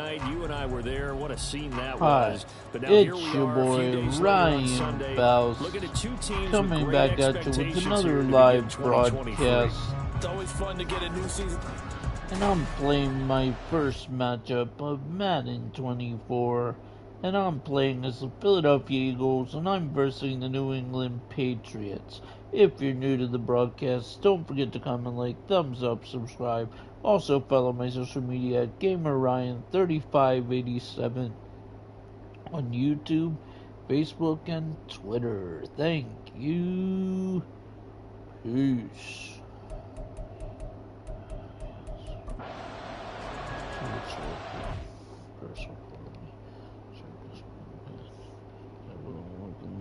night. You and I were there. What a scene that Hi, was. But now it's here we your are, a few boy days later on Ryan Sunday, Bouse looking at two teams coming with back great at you with expectations another here to live begin 2023. broadcast. It's always fun to get a new season. And I'm playing my first matchup of Madden 24. And I'm playing as the Philadelphia Eagles, and I'm versing the New England Patriots. If you're new to the broadcast, don't forget to comment, like, thumbs up, subscribe. Also follow my social media at GamerRyan3587 on YouTube, Facebook, and Twitter. Thank you. Peace.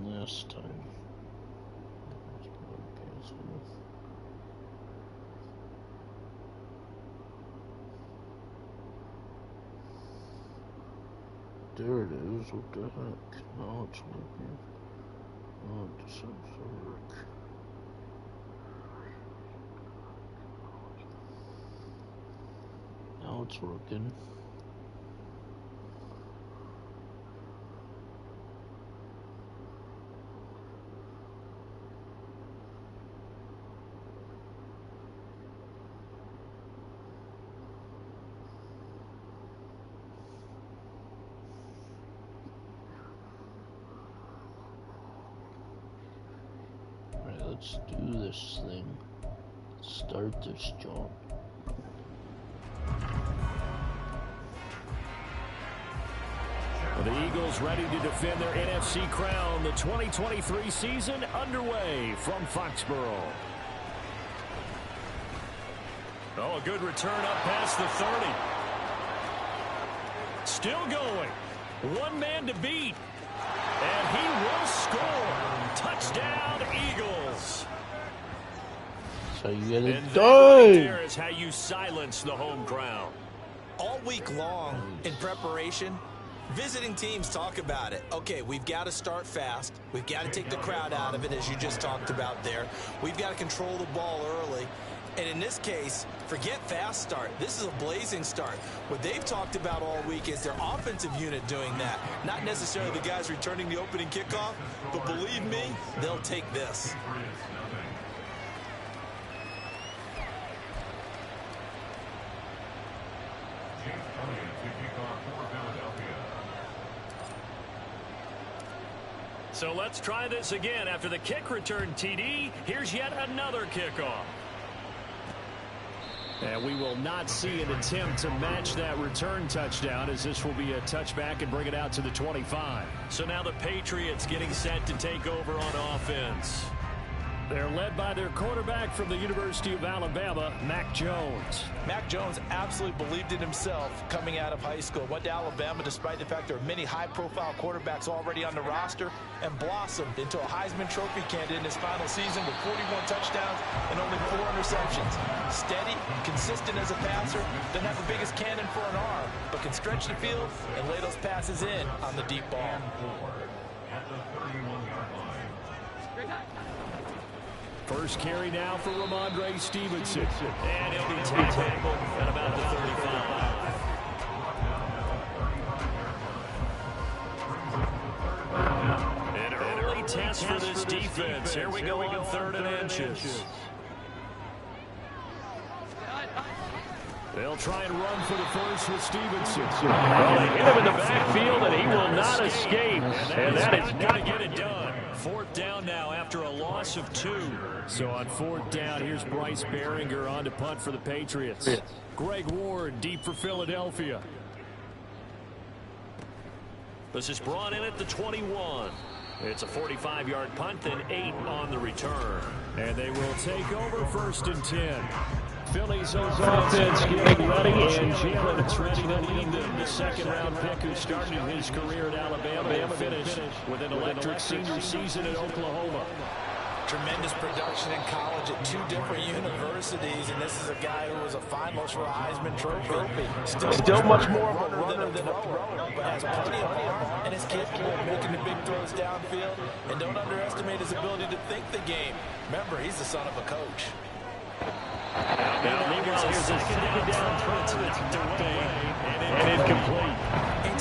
This time. There it is. What the heck? Now it's working. Oh, it just seems to work. Now it's working. Let's do this thing. Start this job. Well, the Eagles ready to defend their NFC crown. The 2023 season underway from Foxborough. Oh, a good return up past the 30. Still going. One man to beat. And he will score. Touchdown, Eagles. So you get it and done. Right there is how you silence the home crowd. All week long in preparation, visiting teams talk about it. Okay, we've got to start fast. We've got to take the crowd out of it, as you just talked about there. We've got to control the ball early. And in this case, forget fast start. This is a blazing start. What they've talked about all week is their offensive unit doing that. Not necessarily the guys returning the opening kickoff, but believe me, they'll take this. So let's try this again. After the kick return TD, here's yet another kickoff. And we will not see an attempt to match that return touchdown, as this will be a touchback and bring it out to the 25. So now the Patriots getting set to take over on offense. They're led by their quarterback from the University of Alabama, Mac Jones. Mac Jones absolutely believed in himself coming out of high school. Went to Alabama despite the fact there are many high-profile quarterbacks already on the roster, and blossomed into a Heisman Trophy candidate in his final season with 41 touchdowns and only 4 interceptions. Steady, consistent as a passer, doesn't have the biggest cannon for an arm, but can stretch the field and lay those passes in on the deep ball. First carry now for Ramondre Stevenson. And he'll be tackled at about the 35. An early test for this defense. Here we go on 3rd and inches. They'll try and run for the first with Stevenson. Well, they hit him in the backfield, and he will not escape. And that is not going to get it done. 4th down now after a loss of 2. So on 4th down, here's Bryce Behringer on to punt for the Patriots. Greg Ward deep for Philadelphia. This is brought in at the 21. It's a 45-yard punt, then 8 on the return. And they will take over 1st and 10. Philly's offense getting ready, and Jalen's ready to lead them. The 2nd-round pick who started his career at Alabama and finished with an electric senior season at Oklahoma. Tremendous production in college at 2 different universities, and this is a guy who was a finalist for a Heisman Trophy. Still much more of a runner than a thrower, but has plenty of arm and is capable of making the big throws downfield. And don't underestimate his ability to think the game. Remember, he's the son of a coach. Now, meanwhile, here's a 2nd down throw. It's knocked away and incomplete.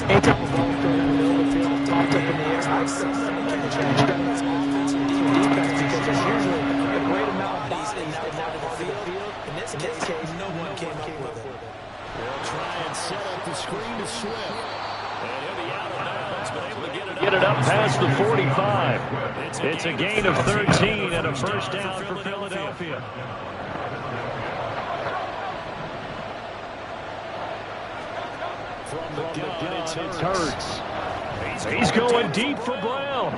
Anytime a ball thrown in the middle of the field, tossed up in the air, I've seen them catch it. That's offense and defense because there's usually a great amount of bodies in that part of the field. In this case, no one came up with it. They'll try and set up the screen to Swift. And he'll be out of bounds, but able to Get it up past the 45. It's a gain of 13 and a first down for Philadelphia. From the gun, it's Hurts. He's going deep for Brown.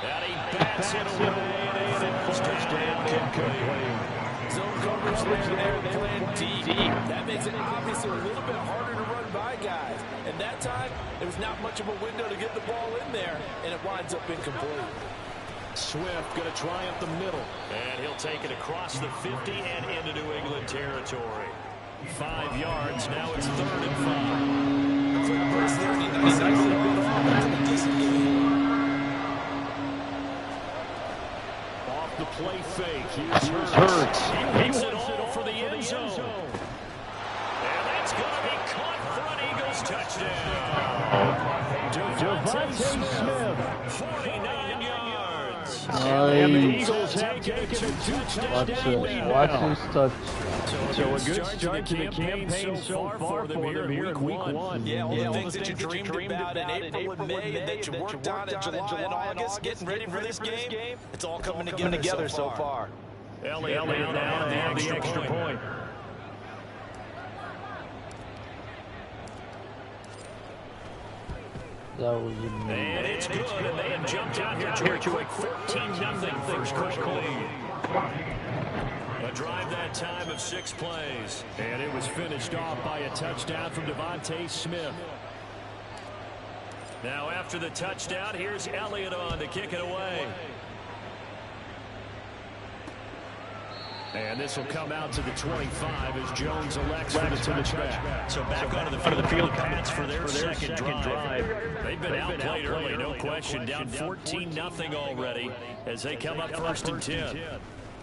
And he bats it away. And it's first down complete. Zone coverage there, playing deep. That makes it obviously a little bit harder to run by guys. And that time, there was not much of a window to get the ball in there, and it winds up incomplete. Swift going to try up the middle. And he'll take it across the 50 and into New England territory. 5 yards. Now it's 3rd and 5. First 30, nicely bit off. A decent game. Off the play fake. Here's Hurts. He wants it all for the end zone. And that's going to be caught for an Eagles touchdown. Devontae Smith, 49 yards. And the Eagles have taken a 2-touchdown lead. Watch this touch. So a good start to the campaign so far for them here in week 1. Yeah, all the things that you dreamed about in April and May and that you worked on in July and August, getting ready for this game, it's all coming together so far. Elliott now the extra point. That was amazing. And it's good, and they have jumped out here to a 14-0 first quarter lead. A drive that time of 6 plays. And it was finished off by a touchdown from Devontae Smith. Now after the touchdown, here's Elliott on to kick it away. And this will come out to the 25 as Jones elects for the touchback. So back onto the front of the field, Pats for their second drive. They've been outplayed early, no question. Down 14-0 already as they come up 1st and 10.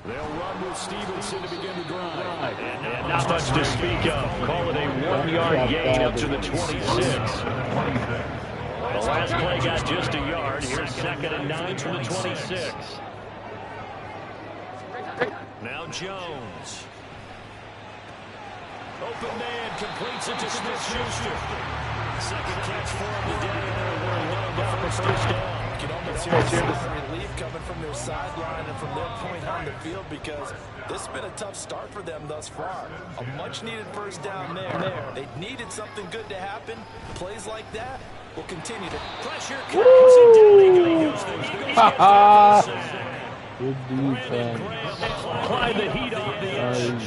They'll run with Stevenson to begin the drive. And not much to speak of. Call it a 1-yard gain up to the 26. The last play got just a yard. Here's 2nd and 9 from the 26. Now Jones. Open man completes it to Smith-Schuster. Second catch for him today, and they're lined up for first down. You can almost hear the relief coming from their sideline and from their point on the field because this has been a tough start for them thus far. A much-needed first down there. They needed something good to happen. Plays like that will continue to pressure comes and down he goes. The Eagles get the sack. Good defense. Apply the heat on the edge.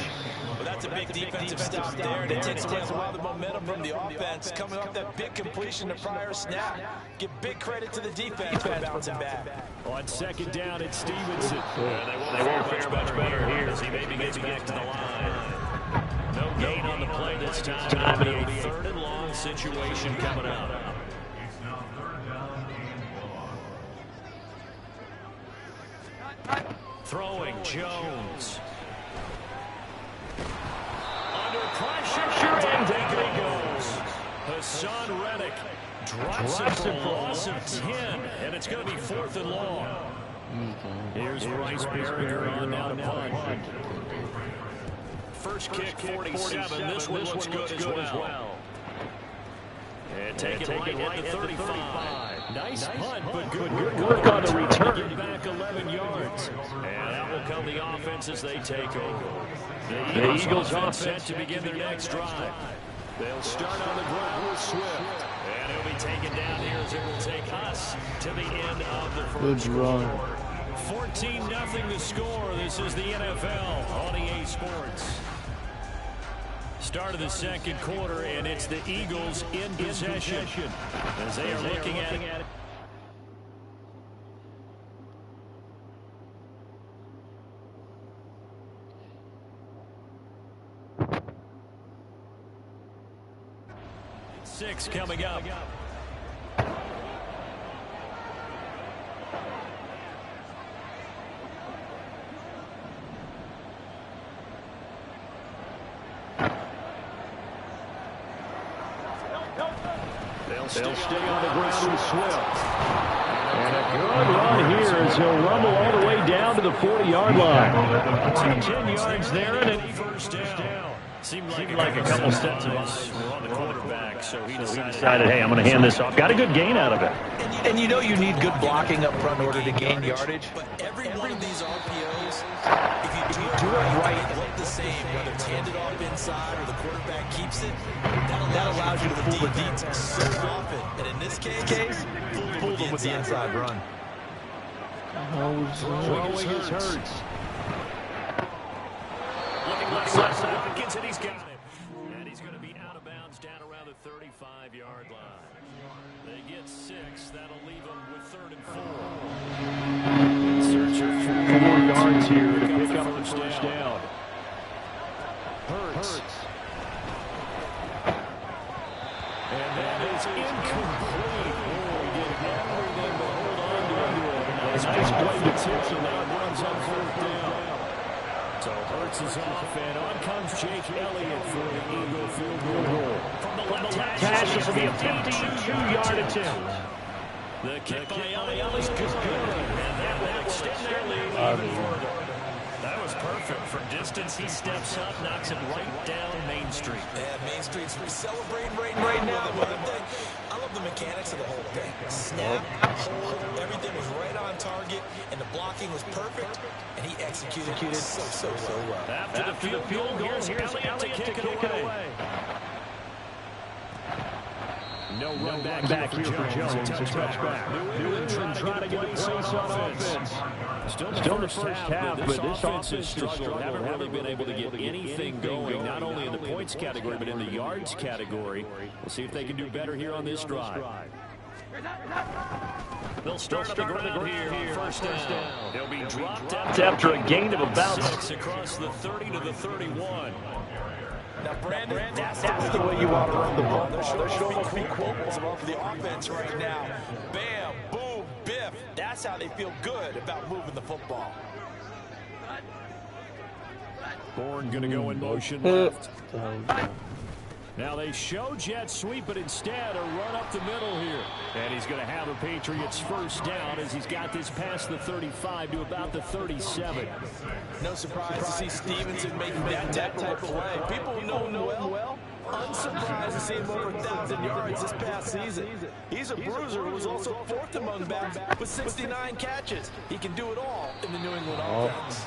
Well, that's a big defensive stop there. And it takes away a lot of the momentum from the offense coming off that big completion the prior snap. Give big credit to the defense for bouncing back. On 2nd down, it's Stevenson. They won't fare much better here as he maybe gets back to the line. No gain on the play this time. It'll be a 3rd and long situation coming up. Throwing Jones. Under pressure, and down he goes. Hassan Reddick drops it for a loss of 10, and it's going to be 4th and long. Here's Bryce Berringer on now to punt. First kick, 47. This one looks good as well. And take it right at the 35. Nice punt, but good work on the return. Get back 11 yards. And out will come the offense as they take over. The Eagles offense set to begin their next drive. They'll start on the ground with Swift. And he'll be taken down here as it will take us to the end of the first quarter. 14-0 the score. This is the NFL on EA Sports. Start of the second quarter, and it's the Eagles in possession as they are looking at it. Six coming up. They'll stay on the ground with Swift. And a good run here as he'll rumble all the way down to the 40-yard line. 10 yards there and a first down. Seemed like a couple steps of us were on the quarterback, so he decided, hey, I'm going to hand this off. Got a good gain out of it. And you know you need good blocking up front in order to gain yardage. But every one of these RPOs, if you do it right, look the same, whether it's handed off inside or the quarterback keeps it, that allows you to fool the defense so often. And in this case, fool them with the inside run. Throwing is Hurts. Looking left side, gets it, he's got it. And he's going to be out of bounds down around the 35-yard line. They get 6. That'll leave them with 3rd and 4. Search for 4 yards here to pick up the first down. Hurts. And that is incomplete. He did everything but hold on to it. Nice play to tips, and that runs on 4th down. So Hurts is off, and on comes Jake Elliott for the Eagle field goal. From the left hash, this will be a 52-yard attempt. The kick by Elliott is good, and that will extend their lead even further. That was perfect. From distance, he steps up, knocks it right down Main Street. Yeah, Main Street's celebrating right now. I love the mechanics of the whole thing. Snap, hold, everything was right on target, and the blocking was perfect, and he executed so well. After the field goal, here's Elliott to kick it away. No run back here for Jones. Touchback. New England trying to get a place on offense. Still the first half, but this offense has struggled. Haven't really been able to get anything going, not only in the points category, but in the yards category. We'll see if they can do better here on this drive. They'll start on the ground here on first down. They'll be dropped after a gain of about 6 across the 30 to the 31. Now, Brandon, that's the way you want to run the ball. There should almost be quotes off the offense right now. Bam, boom, biff. That's how they feel good about moving the football. Bourne going to go in motion left. Now they show jet sweep, but instead a run up the middle here. And he's going to have a Patriots first down as he's got this past the 35 to about the 37. No surprise to see Stevenson making that type of play. People know him well. Unsurprised to see him over 1,000 yards this past season. He's a bruiser who was also 4th among backs with 69 catches. He can do it all in the New England offense.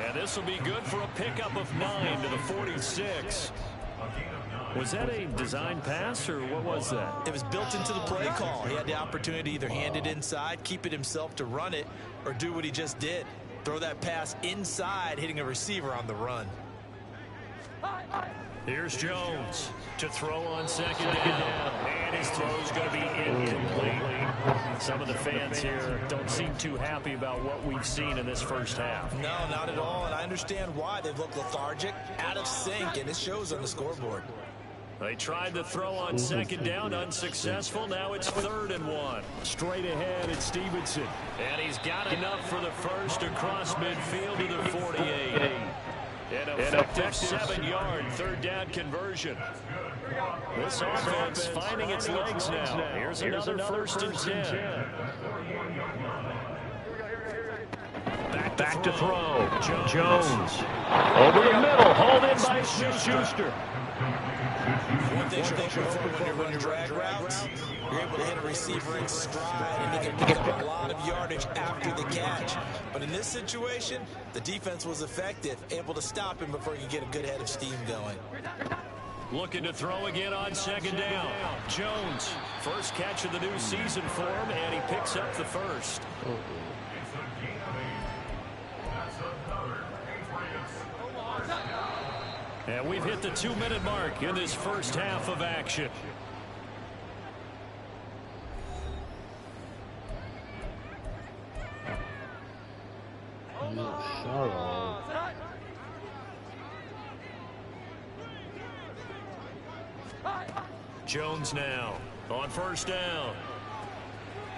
And this will be good for a pickup of 9 to the 46. Was that a design pass, or what was that? It was built into the play call. He had the opportunity to either hand it inside, keep it himself to run it, or do what he just did. Throw that pass inside, hitting a receiver on the run. Here's Jones to throw on second down. And his throw's going to be incomplete. Some of the fans here don't seem too happy about what we've seen in this first half. No, not at all, and I understand why. They've looked lethargic, out of sync, and it shows on the scoreboard. They tried to throw on second down, unsuccessful. Now it's 3rd and 1. Straight ahead, it's Stevenson. And he's got enough for the first across midfield to the 48. An effective 7-yard 3rd down conversion. This offense finding its legs now. Here's another 1st and 10. Back to throw. Jones. Over the middle. Hauled in by Schuster. One thing you're looking for when you're running drag routes, you're able to hit a receiver in stride, and he can pick up a lot of yardage after the catch. But in this situation, the defense was effective, able to stop him before he could get a good head of steam going. Looking to throw again on second down. Jones, first catch of the new season for him, and he picks up the first. And we've hit the 2-minute mark in this first half of action. Jones now on first down.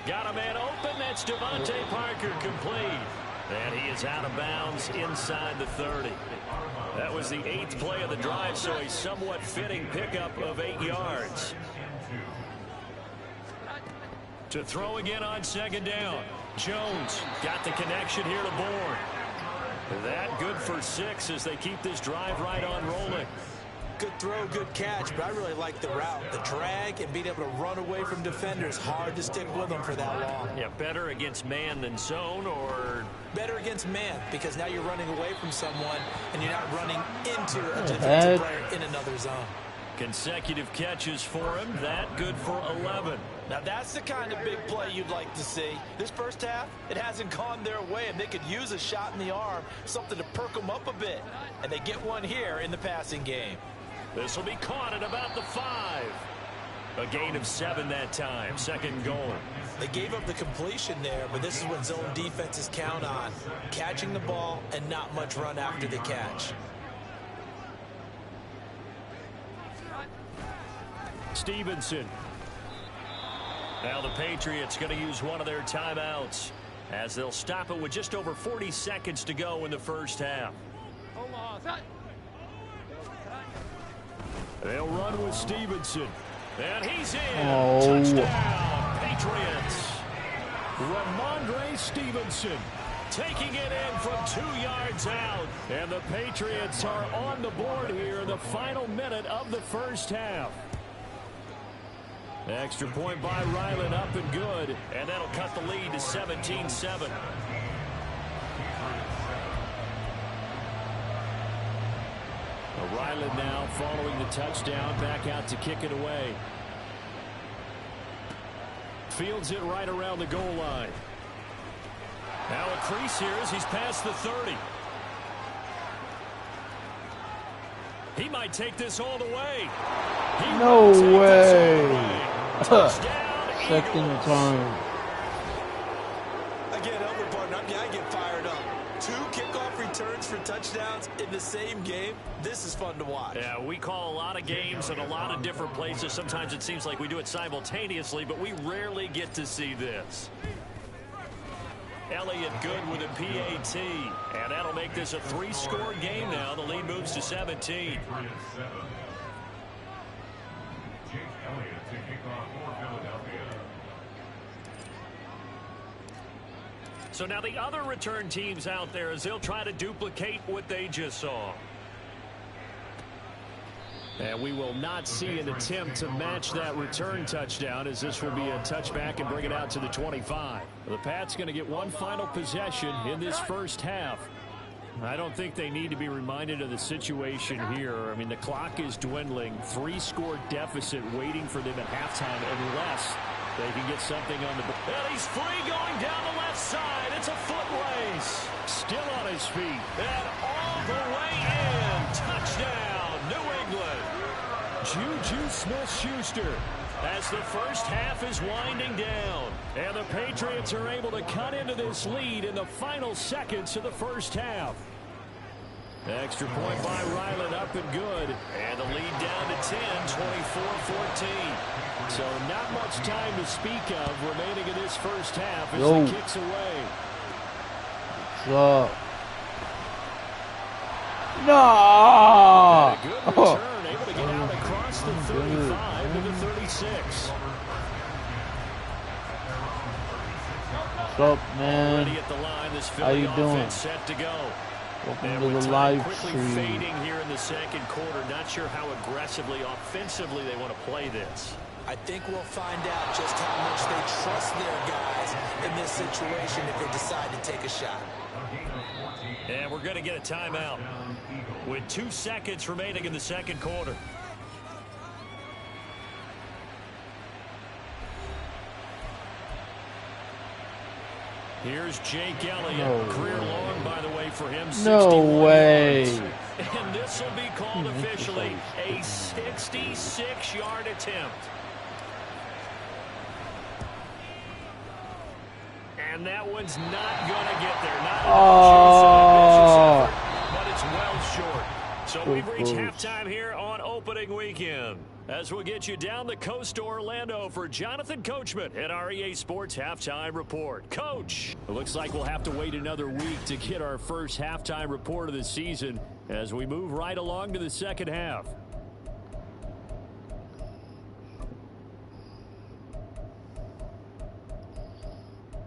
Got a man open. That's Devontae Parker, complete. And he is out of bounds inside the 30. That was the 8th play of the drive, so a somewhat fitting pickup of 8 yards. To throw again on second down. Jones got the connection here to Bourne. That good for 6 as they keep this drive right on rolling. Good throw, good catch, but I really like the route. The drag and being able to run away from defenders, hard to stick with them for that long. Yeah, better against man than zone, or? Better against man, because now you're running away from someone and you're not running into a defensive player in another zone. Consecutive catches for him. That good for 11. Now that's the kind of big play you'd like to see. This first half, it hasn't gone their way, and they could use a shot in the arm, something to perk them up a bit. And they get one here in the passing game. This will be caught at about the 5. A gain of 7 that time. Second and goal. They gave up the completion there, but this is what zone defenses count on. Catching the ball and not much run after the catch. Stevenson. Now the Patriots going to use one of their timeouts as they'll stop it with just over 40 seconds to go in the first half. They'll run with Stevenson. And he's in. Touchdown, Patriots. Ramondre Stevenson taking it in from 2 yards out. And the Patriots are on the board here in the final minute of the first half. Extra point by Ryland, up and good. And that'll cut the lead to 17-7. Ryland now following the touchdown, back out to kick it away. Fields it right around the goal line. Now a crease here as he's past the 30. He might take this all the way. No way. Second time. Again, Elmer Barton, I get fired up. 2 kickoff returns for touchdowns in the same game. This is fun to watch. Yeah, we call a lot of games in a lot of different places. Sometimes it seems like we do it simultaneously, but we rarely get to see this. Elliott good with a PAT, and that'll make this a 3-score game now. The lead moves to 17. So now the other return teams out there as they'll try to duplicate what they just saw. And we will not see an attempt to match that return touchdown, as this will be a touchback and bring it out to the 25. The Pats going to get one final possession in this first half. I don't think they need to be reminded of the situation here. I mean, the clock is dwindling. 3-score deficit waiting for them at halftime unless they can get something on the... And he's free going down the left side. It's a foot race. Still on his feet. And all the way in. Touchdown, New England. Juju Smith-Schuster as the first half is winding down. And the Patriots are able to cut into this lead in the final seconds of the first half. Extra point by Ryland, up and good. And the lead down to 10, 24-14. So not much time to speak of remaining in this first half as he kicks away. What's up? No! And a good return, able to get out across the 35 to the 36. What's up, man? Already at the line, this How you doing? set to go. Welcome to the live quickly stream. fading here in the second quarter. Not sure how aggressively, offensively they want to play this. I think we'll find out just how much they trust their guys in this situation if they decide to take a shot. And we're going to get a timeout with 2 seconds remaining in the second quarter. Here's Jake Elliott. Career long, by the way, for him. No way. And this will be called officially a 66-yard attempt. And that one's not going to get there. Not but it's well short. So we've reached halftime here on opening weekend. As we'll get you down the coast to Orlando for Jonathan Coachman at our EA Sports Halftime Report. Coach, it looks like we'll have to wait another week to get our first halftime report of the season as we move right along to the second half.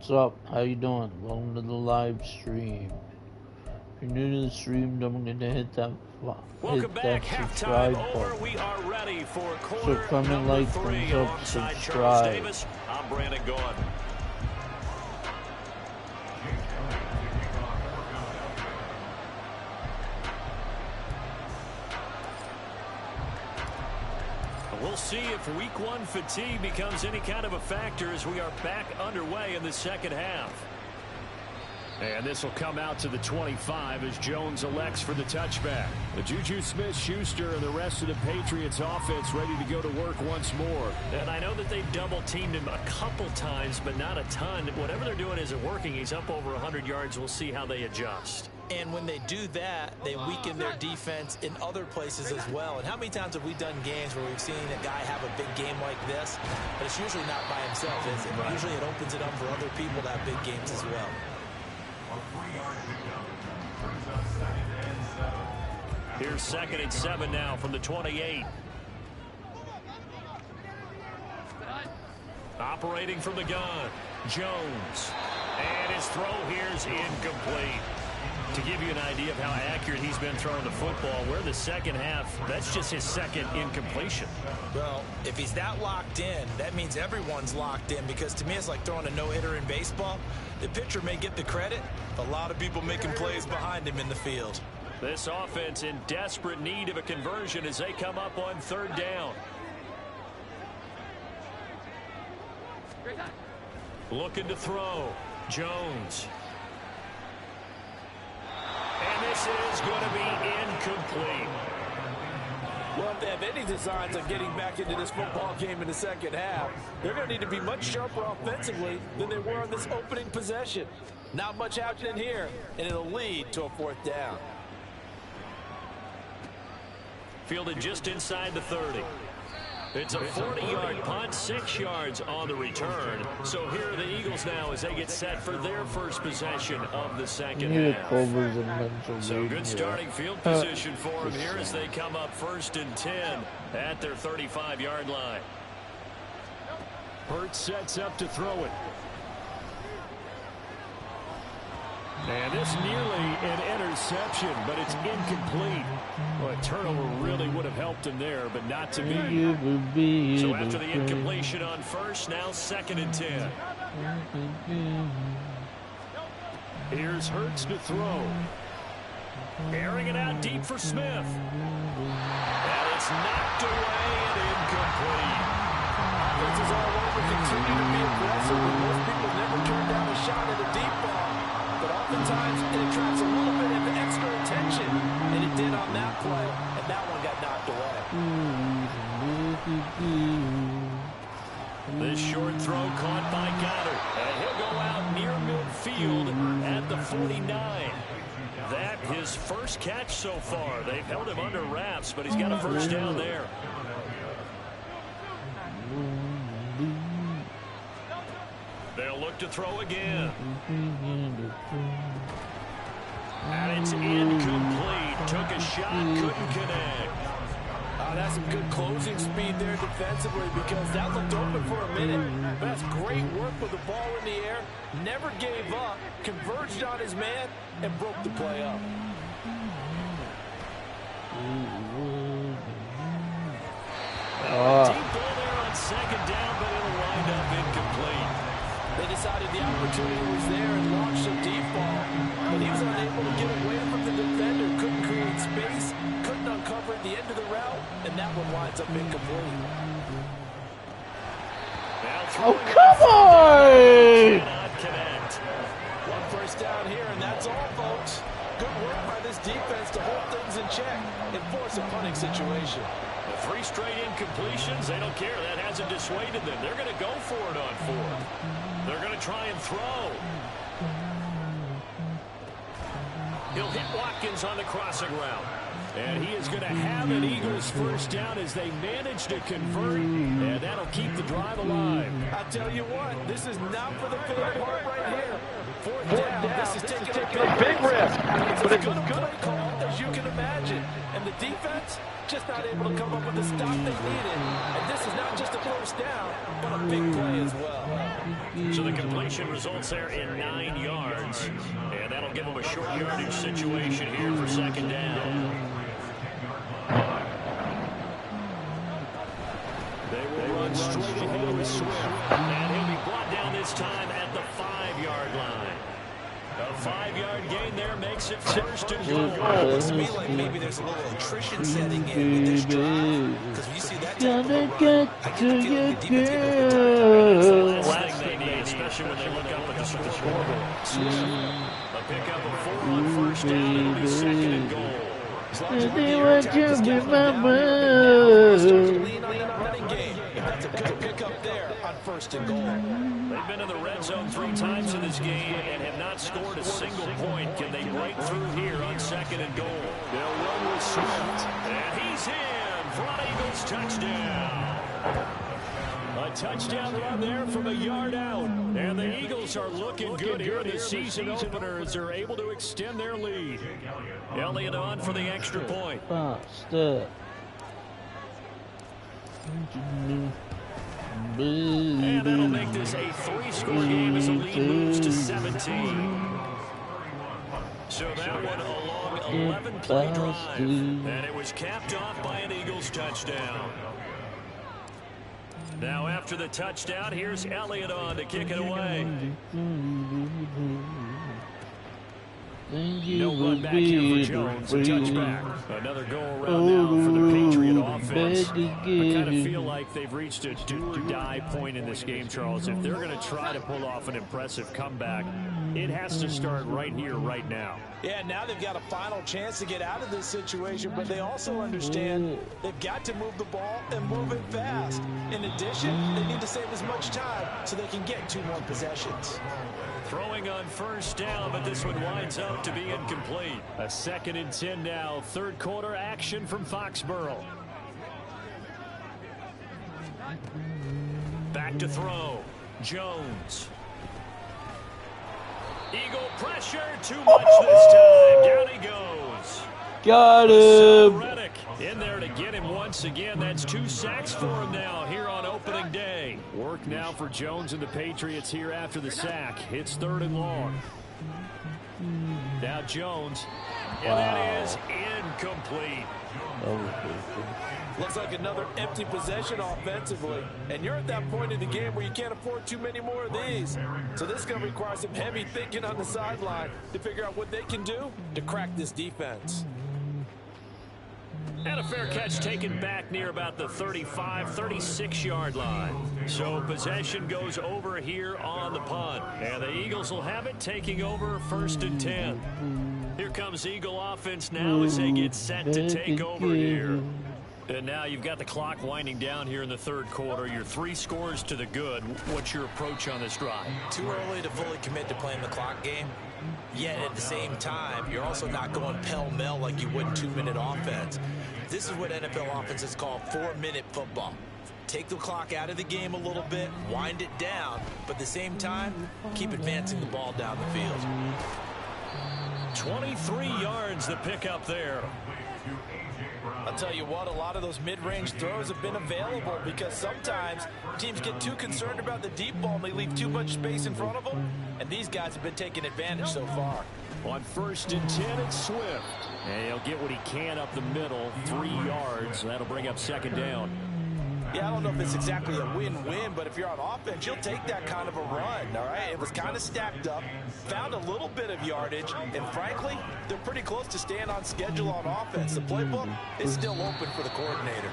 What's up? How you doing? Welcome to the live stream. If you're new to the stream, don't forget to hit that subscribe button. We are ready for So comment, like, thumbs up, subscribe. I'm Brandon Gordon. We'll see if week one fatigue becomes any kind of a factor as we are back underway in the second half. And this will come out to the 25 as Jones elects for the touchback. The Juju Smith-Schuster and the rest of the Patriots offense ready to go to work once more. And I know that they've double-teamed him a couple times, but not a ton. Whatever they're doing isn't working. He's up over 100 yards. We'll see how they adjust. And when they do that, they weaken their defense in other places as well. And how many times have we done games where we've seen a guy have a big game like this, but it's usually not by himself, is it? Right. Usually it opens it up for other people to have big games as well. Here's 2nd and 7 now from the 28. Operating from the gun, Jones. And his throw here's incomplete. To give you an idea of how accurate he's been throwing the football, we're in the second half. That's just his second incompletion. Well, if he's that locked in, that means everyone's locked in, because to me it's like throwing a no-hitter in baseball. The pitcher may get the credit, a lot of people making plays behind him in the field. This offense in desperate need of a conversion as they come up on 3rd down. Looking to throw, Jones. And this is going to be incomplete. Well, if they have any designs on getting back into this football game in the second half, they're going to need to be much sharper offensively than they were on this opening possession. Not much action in here, and it'll lead to a 4th down. Fielded just inside the 30. It's a 40-yard punt, 6 yards on the return. So here are the Eagles now as they get set for their first possession of the second half. So good starting field position for them here as they come up 1st and 10 at their 35-yard line. Hurts sets up to throw it. And this nearly an interception, but it's incomplete. Well, a turnover really would have helped him there, but not to be. So after the incompletion on 1st, now 2nd and 10. Here's Hurts to throw. Airing it out deep for Smith. And it's knocked away and incomplete. Defenses all over continue to be aggressive, but most people never turn down a shot at a deep ball. But oftentimes it attracts a little bit of extra attention, and it did on that play, and that one got knocked away. This short throw caught by Goddard, and he'll go out near midfield at the 49. That his first catch so far. They've held him under wraps, but he's got a 1st down there. They'll look to throw again. And it's incomplete. Took a shot, couldn't connect. That's some good closing speed there defensively, because that looked open for a minute. But that's great work with the ball in the air. Never gave up, converged on his man, and broke the play up. Deep ball there on 2nd down, but it'll wind up incomplete. They decided the opportunity was there and launched a deep ball, but he was unable to get away from the defender, couldn't create space, couldn't uncover at the end of the route, and that one winds up incomplete. Oh, come on! One 1st down here, and that's all, folks. Good work by this defense to hold things in check and force a punting situation. 3 straight incompletions, they don't care. That hasn't dissuaded them. They're going to go for it on 4th. They're going to try and throw. He'll hit Watkins on the crossing route. And he is going to have an Eagles 1st down as they manage to convert. And that'll keep the drive alive. I tell you what, this is not for the faint of heart right here. 4th down, this is taking a big risk. But it's a good call, as you can imagine. And the defense just not able to come up with the stop they needed. And this is not just a 1st down, but a big play as well. So the completion results there in 9 yards. And that'll give them a short yardage situation here for second down. They will run straight ahead with Swift. And he'll be brought down this time at the 5-yard line. A 5-yard gain there makes it first and goal. It looks to me like maybe there's a little attrition setting in with this drive. Because when you see that type of a run, I get the feeling the defense can have a good time. It's the last thing they need, especially when they look up at the scoreboard. A pickup of 4 on first down. It'll be second and goal. If that's a good pickup there on first and goal. They've been in the red zone 3 times in this game and have not scored a single point. Can they break through here on second and goal? They'll run with Swift. And he's in for an Eagles touchdown. A touchdown run there from a yard out. And the Eagles are looking good here in the season opener as they're able to extend their lead. Elliott on for the extra point. And that'll make this a 3-score game as the lead moves to 17. So that one a long 11-play drive. And it was capped off by an Eagles touchdown. Now after the touchdown, here's Elliott on to kick it away. No run back here for Jones. A touchback. Another go around now for the Patriot offense. I kind of feel like they've reached a do-or-die point in this game, Charles. If they're going to try to pull off an impressive comeback, it has to start right here, right now. Yeah, now they've got a final chance to get out of this situation, but they also understand they've got to move the ball and move it fast. In addition, they need to save as much time so they can get 2 more possessions. Throwing on first down, but this one winds up to be incomplete. A 2nd and 10 now. 3rd quarter action from Foxborough. Back to throw. Jones. Eagle pressure. Too much this time. Down he goes. Got him. In there to get him once again. That's 2 sacks for him now here on opening day. Work now for Jones and the Patriots here after the sack. It's 3rd and long. Now Jones. And that is incomplete. Looks like another empty possession offensively. And you're at that point in the game where you can't afford too many more of these. So this is going to require some heavy thinking on the sideline to figure out what they can do to crack this defense. And a fair catch taken back near about the 35, 36-yard line. So possession goes over here on the punt. And the Eagles will have it taking over 1st and 10. Here comes Eagle offense now as they get set to take over here. And now you've got the clock winding down here in the 3rd quarter. You're 3 scores to the good. What's your approach on this drive? Too early to fully commit to playing the clock game. Yet at the same time, you're also not going pell-mell like you would in 2-minute offense. This is what NFL offenses call 4-minute football. Take the clock out of the game a little bit, wind it down, but at the same time, keep advancing the ball down the field. 23 yards the pickup there. I'll tell you what, a lot of those mid-range throws have been available because sometimes teams get too concerned about the deep ball and they leave too much space in front of them, and these guys have been taking advantage so far. On 1st and 10, it's Swift. And he'll get what he can up the middle, 3 yards. That'll bring up 2nd down. Yeah, I don't know if it's exactly a win-win, but if you're on offense, you'll take that kind of a run, all right? It was kind of stacked up, found a little bit of yardage, and frankly, they're pretty close to staying on schedule on offense. The playbook is still open for the coordinator.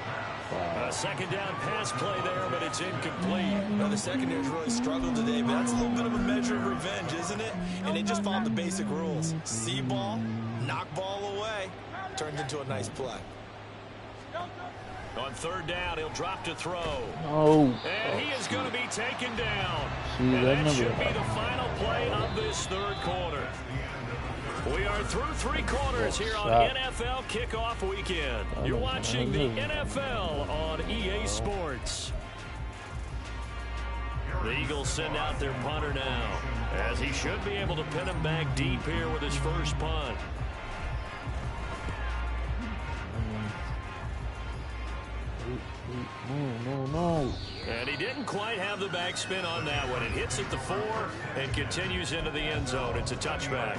A 2nd down pass play there, but it's incomplete. Now, the secondary's really struggled today, but that's a little bit of a measure of revenge, isn't it? And they just followed the basic rules. See ball, knock ball away, turned into a nice play. On 3rd down, he'll drop to throw. Oh. And he is going to be taken down. See, and that that should be the final play of this 3rd quarter. We are through 3 quarters here on NFL Kickoff Weekend. You're watching the NFL on EA Sports. The Eagles send out their punter now, as he should be able to pin him back deep here with his first punt. No. And he didn't quite have the backspin on that one. It hits at the 4 and continues into the end zone. It's a touchback.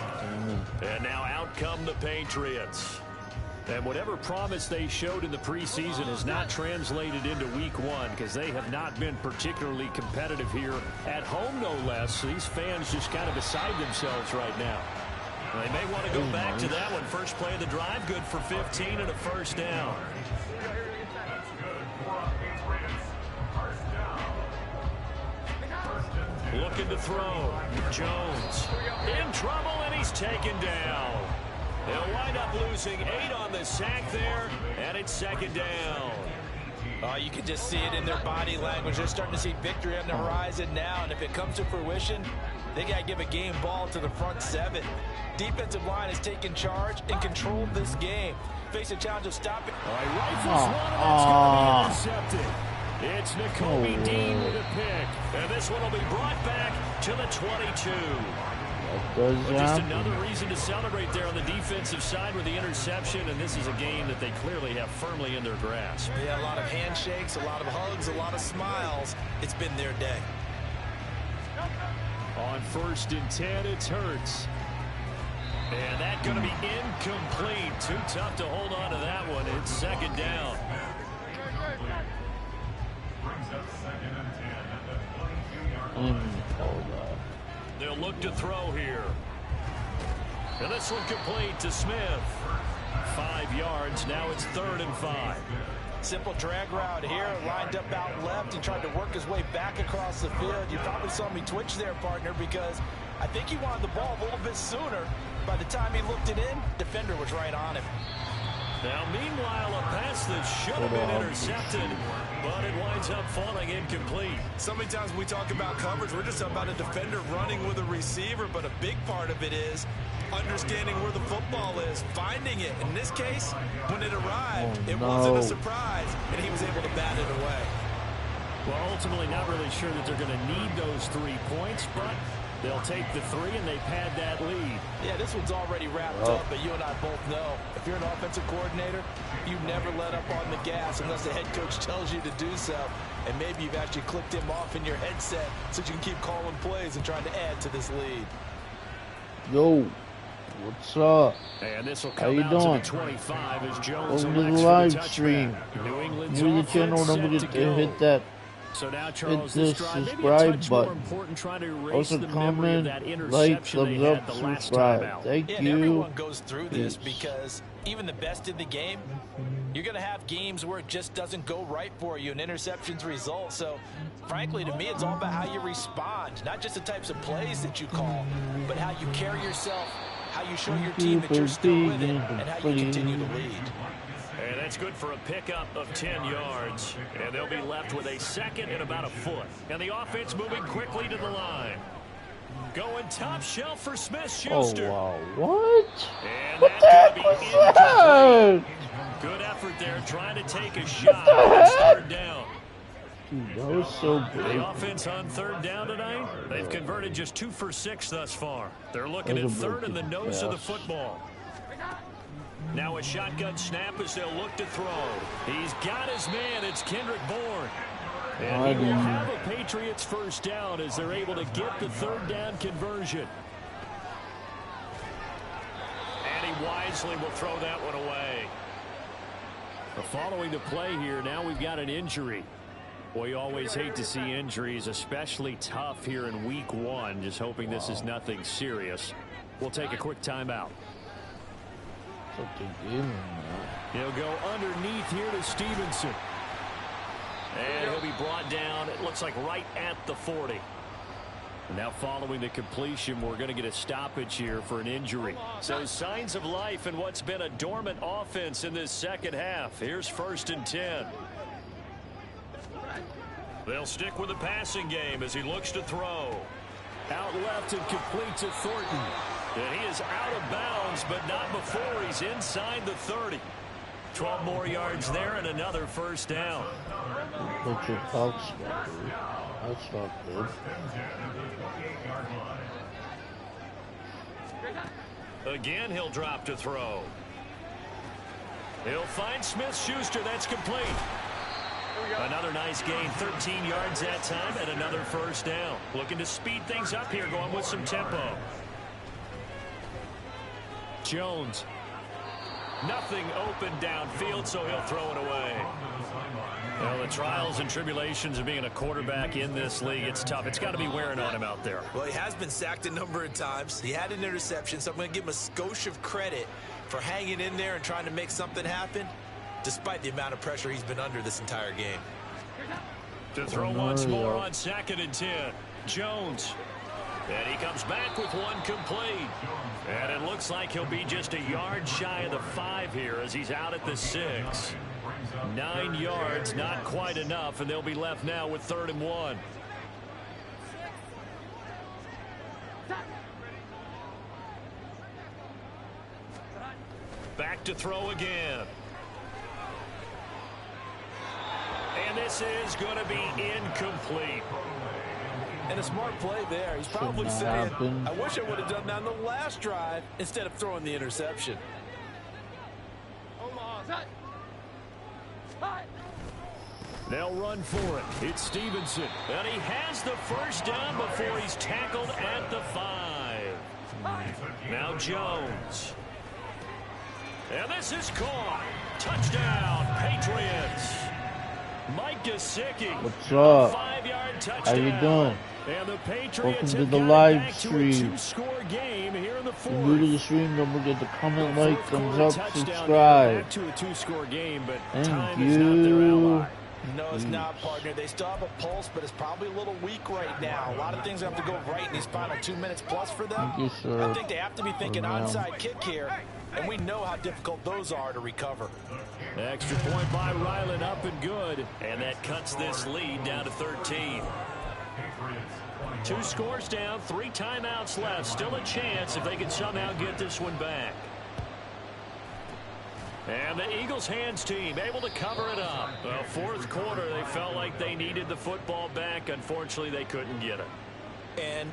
And now out come the Patriots. And whatever promise they showed in the preseason has not translated into week 1 because they have not been particularly competitive here at home, no less. These fans just kind of beside themselves right now. They may want to go back to that one. First play of the drive, good for 15 and a first down. Looking to throw. Jones in trouble, and he's taken down. They'll wind up losing 8 on the sack there, and it's second down. You can just see it in their body language. They're starting to see victory on the horizon now, and if it comes to fruition, they got to give a game ball to the front 7. Defensive line has taken charge and controlled this game. Face a challenge of stopping. Rifles one, and it's going to be intercepted. It's Nakobe Dean with a pick. And this one will be brought back to the 22. Just another reason to celebrate there on the defensive side with the interception, and this is a game that they clearly have firmly in their grasp. Yeah, a lot of handshakes, a lot of hugs, a lot of smiles. It's been their day. On 1st and 10, it's Hurts. And that's going to be incomplete. Too tough to hold on to that one. It's second down. They'll look to throw here. And this one complete to Smith. 5 yards. Now it's 3rd and 5. Simple drag route here, lined up out left and tried to work his way back across the field. You probably saw me twitch there, partner, because I think he wanted the ball a little bit sooner. By the time he looked it in, defender was right on him. Now, meanwhile, a pass that should have been intercepted, but it winds up falling incomplete. So many times we talk about coverage, we're just talking about a defender running with a receiver, but a big part of it is understanding where the football is, finding it. In this case, when it arrived, it wasn't a surprise, and he was able to bat it away. Well, ultimately not really sure that they're going to need those 3 points, but they'll take the 3 and they pad that lead. Yeah, this one's already wrapped up, but you and I both know if you're an offensive coordinator, you never let up on the gas unless the head coach tells you to do so. And maybe you've actually clicked him off in your headset so you can keep calling plays and trying to add to this lead. Yo, what's up? And this will come out to the 25 as Jones over the elects live for the stream. New England's New the channel, don't offense forget set to hit that. So now, Charles, hit this the drive, maybe a subscribe touch more button. important, trying to erase Also the memory of comment, that like, interception they thumbs had up, the last subscribe. time out. Thank Yeah, you. everyone goes through this because even the best in the game, you're going to have games where it just doesn't go right for you and interceptions result. So, frankly, to me, it's all about how you respond, not just the types of plays that you call, but how you carry yourself, how you show your team that you're still with it, and how you continue to lead. And that's good for a pickup of 10 yards. And they'll be left with a 2nd and about a foot. And the offense moving quickly to the line. Going top shelf for Smith-Schuster. Oh, wow. What? And What that's the going heck to be was that? incomplete. Good effort there, trying to take a shot. It's 3rd down. Dude, that was so good. The offense on 3rd down tonight, they've converted just 2 for 6 thus far. They're looking at 3rd in the nose of the football. Now a shotgun snap as they'll look to throw. He's got his man. It's Kendrick Bourne. And he will have a Patriots first down as they're able to get the 3rd down conversion. And he wisely will throw that one away. Following the play here, now we've got an injury. Boy, you always hate to see injuries, especially tough here in week 1. Just hoping this is nothing serious. We'll take a quick timeout. He'll go underneath here to Stevenson. And he'll be brought down, it looks like right at the 40. And now following the completion, we're going to get a stoppage here for an injury. So signs of life in what's been a dormant offense in this second half. Here's 1st and 10. They'll stick with the passing game as he looks to throw. Out left and complete to Thornton. And he is out of bounds, but not before he's inside the 30. 12 more yards there and another first down. Put your pulse back, dude. That's not good. Again, he'll drop to throw. He'll find Smith-Schuster. That's complete. Another nice gain, 13 yards that time, and another first down. Looking to speed things up here, going with some tempo. Jones. Nothing open downfield, so he'll throw it away. Well, the trials and tribulations of being a quarterback in this league, it's tough. It's got to be wearing on him out there. Well, he has been sacked a number of times. He had an interception, so I'm going to give him a skosh of credit for hanging in there and trying to make something happen, despite the amount of pressure he's been under this entire game. To throw once more on 2nd and 10. Jones. And he comes back with one complete. And it looks like he'll be just a yard shy of the 5 here as he's out at the 6. 9 yards, not quite enough, and they'll be left now with 3rd and 1. Back to throw again. And this is going to be incomplete. And a smart play there. He's probably saying, I wish I would have done that on the last drive instead of throwing the interception. They'll run for it. It's Stevenson. And he has the first down before he's tackled at the 5. Now Jones. And this is caught. Touchdown, Patriots. Mike Gesicki. What's up? 5-yard touchdown. How you doing? And the Patriots Welcome to have the got live back stream. to a 2-score game here in the 4th. If you're new to the stream, don't forget to comment, The like, thumbs up, touchdown subscribe. back to a 2-score game, but Thank time is not their ally. No, it's not, partner. They still have a pulse, but it's probably a little weak right now. A lot of things have to go right in these final 2 minutes plus for them. Thank you, sir. I think they have to be thinking onside kick here, and we know how difficult those are to recover. Extra point by Ryland, up and good. And that cuts this lead down to 13. 2 scores down, 3 timeouts left. Still a chance if they can somehow get this one back. And the Eagles hands team able to cover it up. Well, 4th quarter, they felt like they needed the football back. Unfortunately, they couldn't get it. And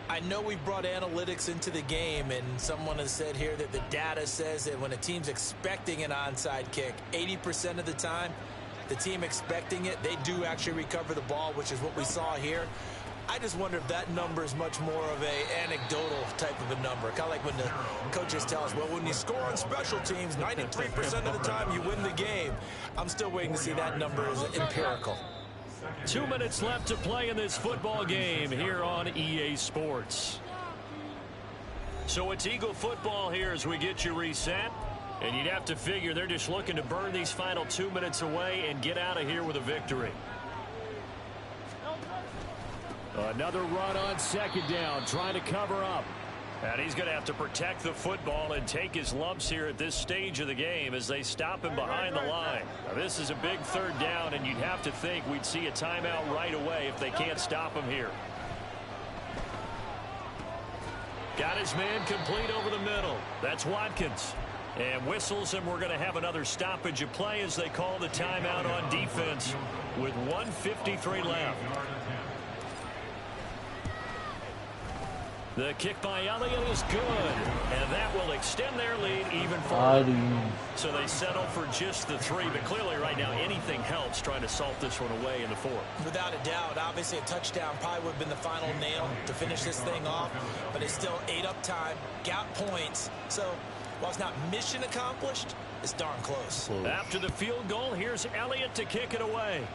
I know we brought analytics into the game, and someone has said here that the data says that when a team's expecting an onside kick, 80% of the time, the team expecting it, they do actually recover the ball, which is what we saw here. I just wonder if that number is much more of a anecdotal type of a number. Kind of like when the coaches tell us, well, when you score on special teams, 93% of the time you win the game. I'm still waiting to see that number as empirical. 2 minutes left to play in this football game here on EA Sports. So it's Eagle football here as we get you reset. And you'd have to figure they're just looking to burn these final 2 minutes away and get out of here with a victory. Another run on 2nd down, trying to cover up. And he's going to have to protect the football and take his lumps here at this stage of the game as they stop him behind the line. Now, this is a big 3rd down, and you'd have to think we'd see a timeout right away if they can't stop him here. Got his man complete over the middle. That's Watkins. And whistles, and we're going to have another stoppage of play as they call the timeout on defense with 1:53 left. The kick by Elliott is good, and that will extend their lead even further. So they settle for just the 3, but clearly right now anything helps trying to salt this one away in the 4th. Without a doubt, obviously a touchdown probably would have been the final nail to finish this thing off, but it's still ate up time, got points. So while it's not mission accomplished, it's darn close. After the field goal, here's Elliott to kick it away.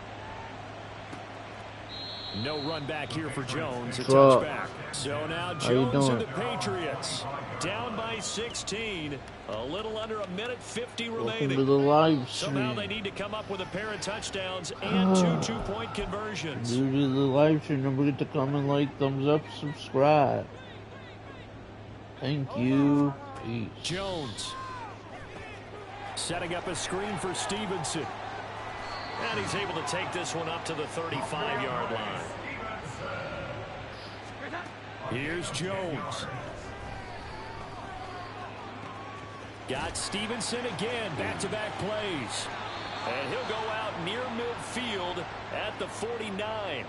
No run back here for Jones. A touchback. So now Jones and the Patriots down by 16. A little under a minute 50 remaining. Welcome to the live stream. So now they need to come up with a pair of touchdowns and 2 two-point conversions. New to the live stream, don't forget to comment, like, thumbs up, subscribe. Thank you. Peace. Jones setting up a screen for Stevenson. And he's able to take this one up to the 35-yard line. Here's Jones. Got Stevenson again, back-to-back plays. And he'll go out near midfield at the 49.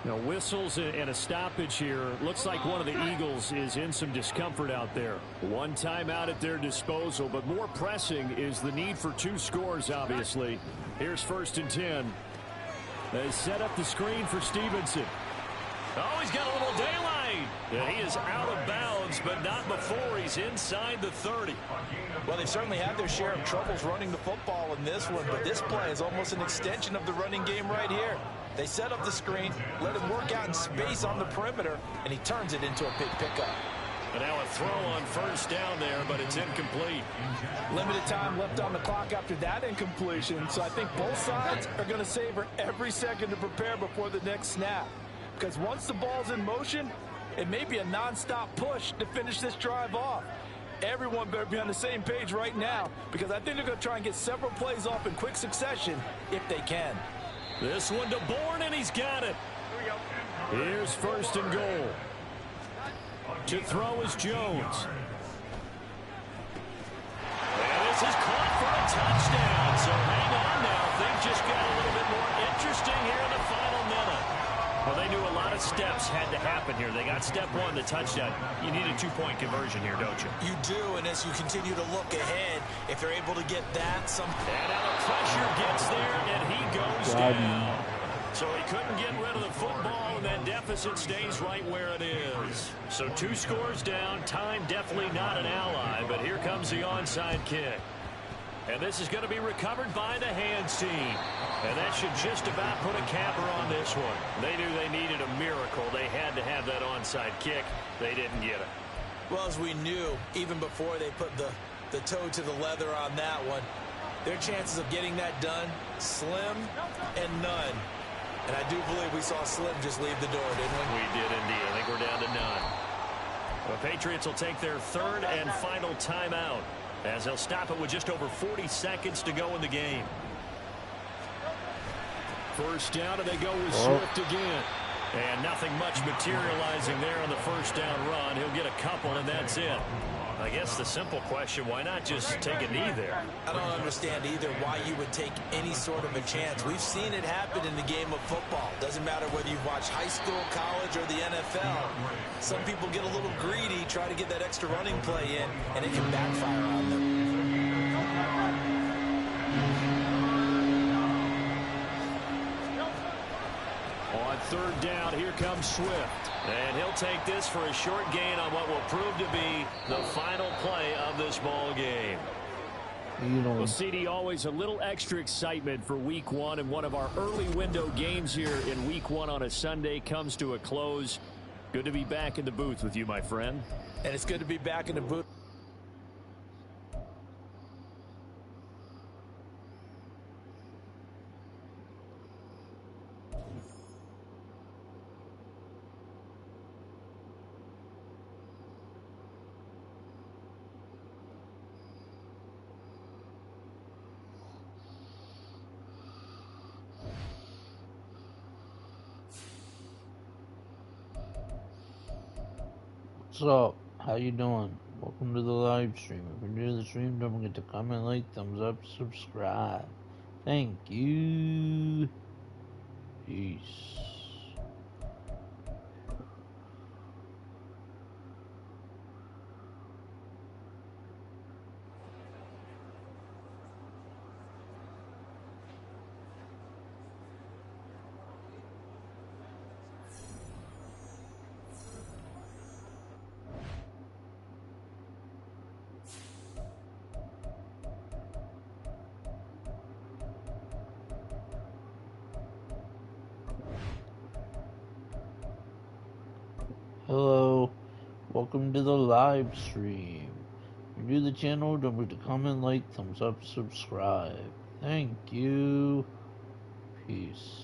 Now, whistles and a stoppage here. Looks like one of the Eagles is in some discomfort out there. One timeout at their disposal, but more pressing is the need for 2 scores, obviously. Here's 1st and 10. They set up the screen for Stevenson. Oh, he's got a little daylight. Yeah, he is out of bounds, but not before he's inside the 30. Well, they certainly had their share of troubles running the football in this one, but this play is almost an extension of the running game right here. They set up the screen, let him work out in space on the perimeter, and he turns it into a big pickup. And now a throw on 1st down there, but it's incomplete. Limited time left on the clock after that incompletion, so I think both sides are going to savor every second to prepare before the next snap. Because once the ball's in motion, it may be a nonstop push to finish this drive off. Everyone better be on the same page right now, because I think they're going to try and get several plays off in quick succession if they can. This one to Bourne, and he's got it. Here's 1st and goal. To throw is Jones. And this is caught for a touchdown. So hang on now. Things just got a little bit more interesting here in the final minute. Well, they knew a lot of steps had to happen here. They got step 1, the touchdown. You need a 2-point conversion here, don't you? You do, and as you continue to look ahead, if they're able to get that, And now the pressure gets there, and he goes down. So he couldn't get rid of the football, and that deficit stays right where it is. So 2 scores down. Time definitely not an ally, but here comes the onside kick. And this is going to be recovered by the hands team. And that should just about put a capper on this one. They knew they needed a miracle. They had to have that onside kick. They didn't get it. well, as we knew, even before they put the toe to the leather on that one, their chances of getting that done, slim and none. And I do believe we saw Slim just leave the door, didn't we? We did indeed. I think we're down to none. The Patriots will take their 3rd and final timeout, as they'll stop it with just over 40 seconds to go in the game. 1st down, and they go with Swift again. And nothing much materializing there on the 1st down run. He'll get a couple, and that's it. I guess the simple question, why not just take a knee there? I don't understand either why you would take any sort of a chance. We've seen it happen in the game of football. Doesn't matter whether you've watched high school, college, or the NFL. Some people get a little greedy, try to get that extra running play in, and it can backfire on them. On 3rd down, here comes Swift. And he'll take this for a short gain on what will prove to be the final play of this ball game. Well, CD, always a little extra excitement for Week 1, and one of our early window games here in Week 1 on a Sunday comes to a close. Good to be back in the booth with you, my friend. And it's good to be back in the booth. What's up? How you doing? Welcome to the live stream. If you're new to the stream, don't forget to comment, like, thumbs up, subscribe. Thank you. Peace. Hello, welcome to the live stream. If you're new to the channel, don't forget to comment, like, thumbs up, subscribe. Thank you. Peace.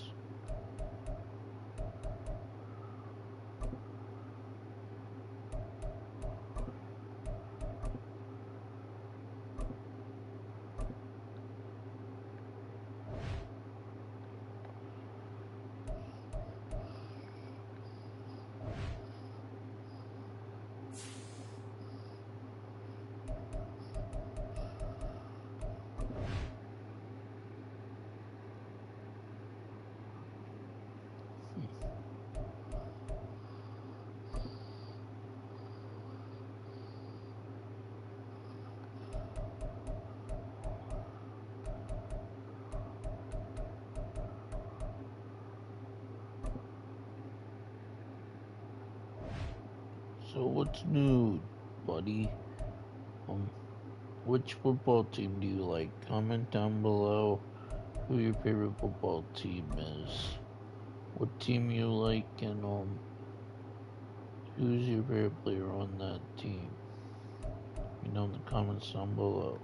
So what's new, buddy? Which football team do you like? Comment down below who your favorite football team is. What team you like, and who's your favorite player on that team? You know in the comments down below.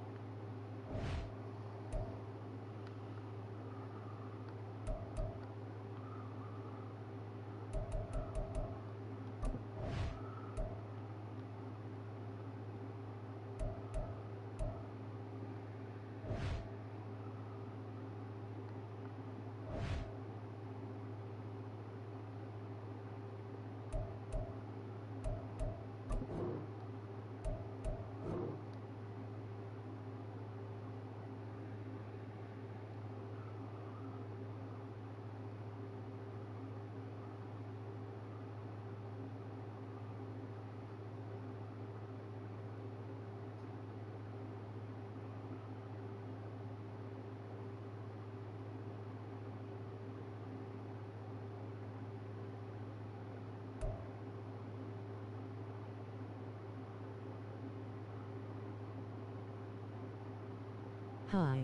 Hi.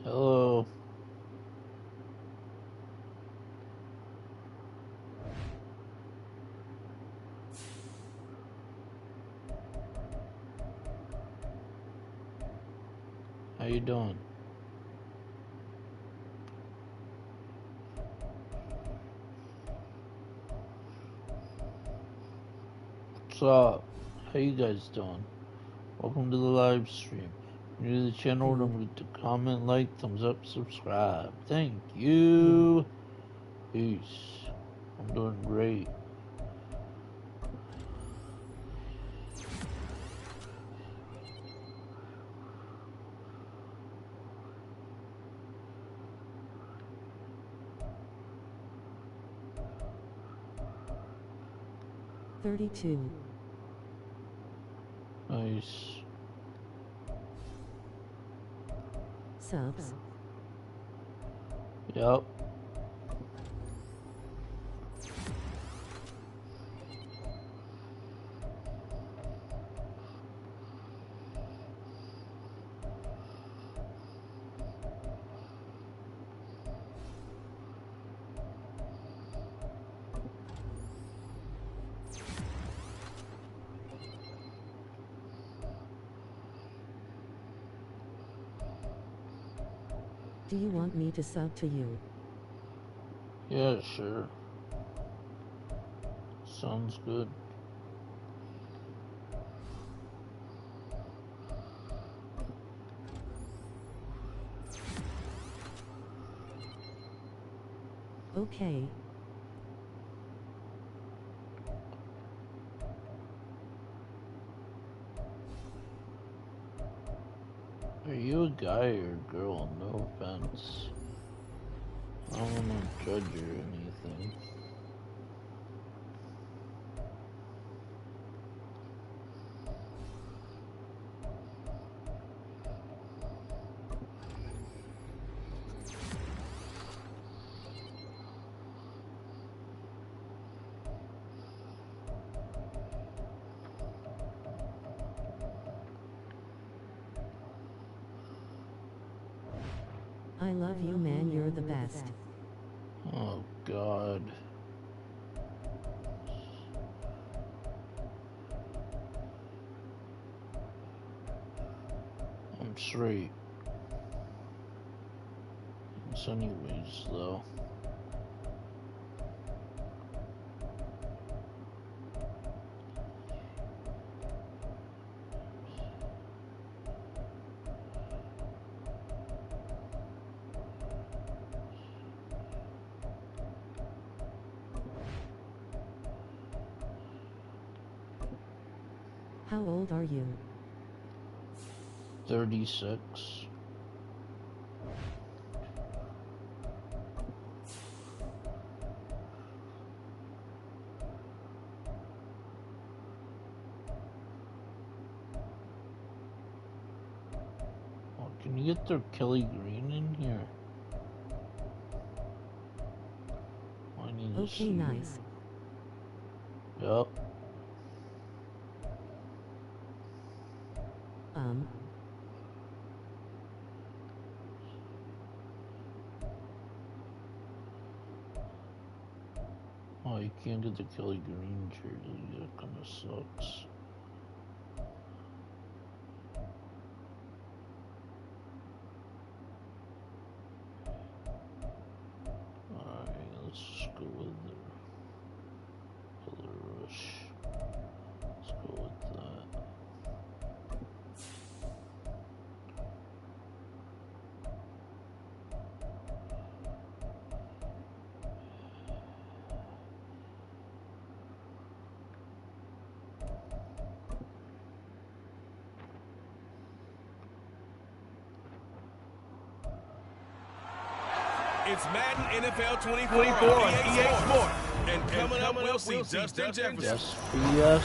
Hello. How you doing? What's up? How you guys doing? Welcome to the live stream. If you're new to the channel, don't forget to comment, like, thumbs up, subscribe. Thank you. Peace. I'm doing great. $32. Nice. Subs. Yep. Do you want me to sub to you? Yeah, sure. Sounds good. Okay. Are you a guy or a girl? No offense. I don't want to judge you or anything. I love you, man. You're the best. Oh, God. I'm straight. It's anyways, though. How old are you? 36. Oh, can you get their Kelly Green in here? I need to Okay, see. nice. Yup. Oh, you can't get the Kelly Green jersey. That kind of sucks. Alright, let's just go with the color rush. Let's go with that. It's Madden NFL 24 on EA Sports. And coming up, we'll see Justin Jefferson. Yes, yes.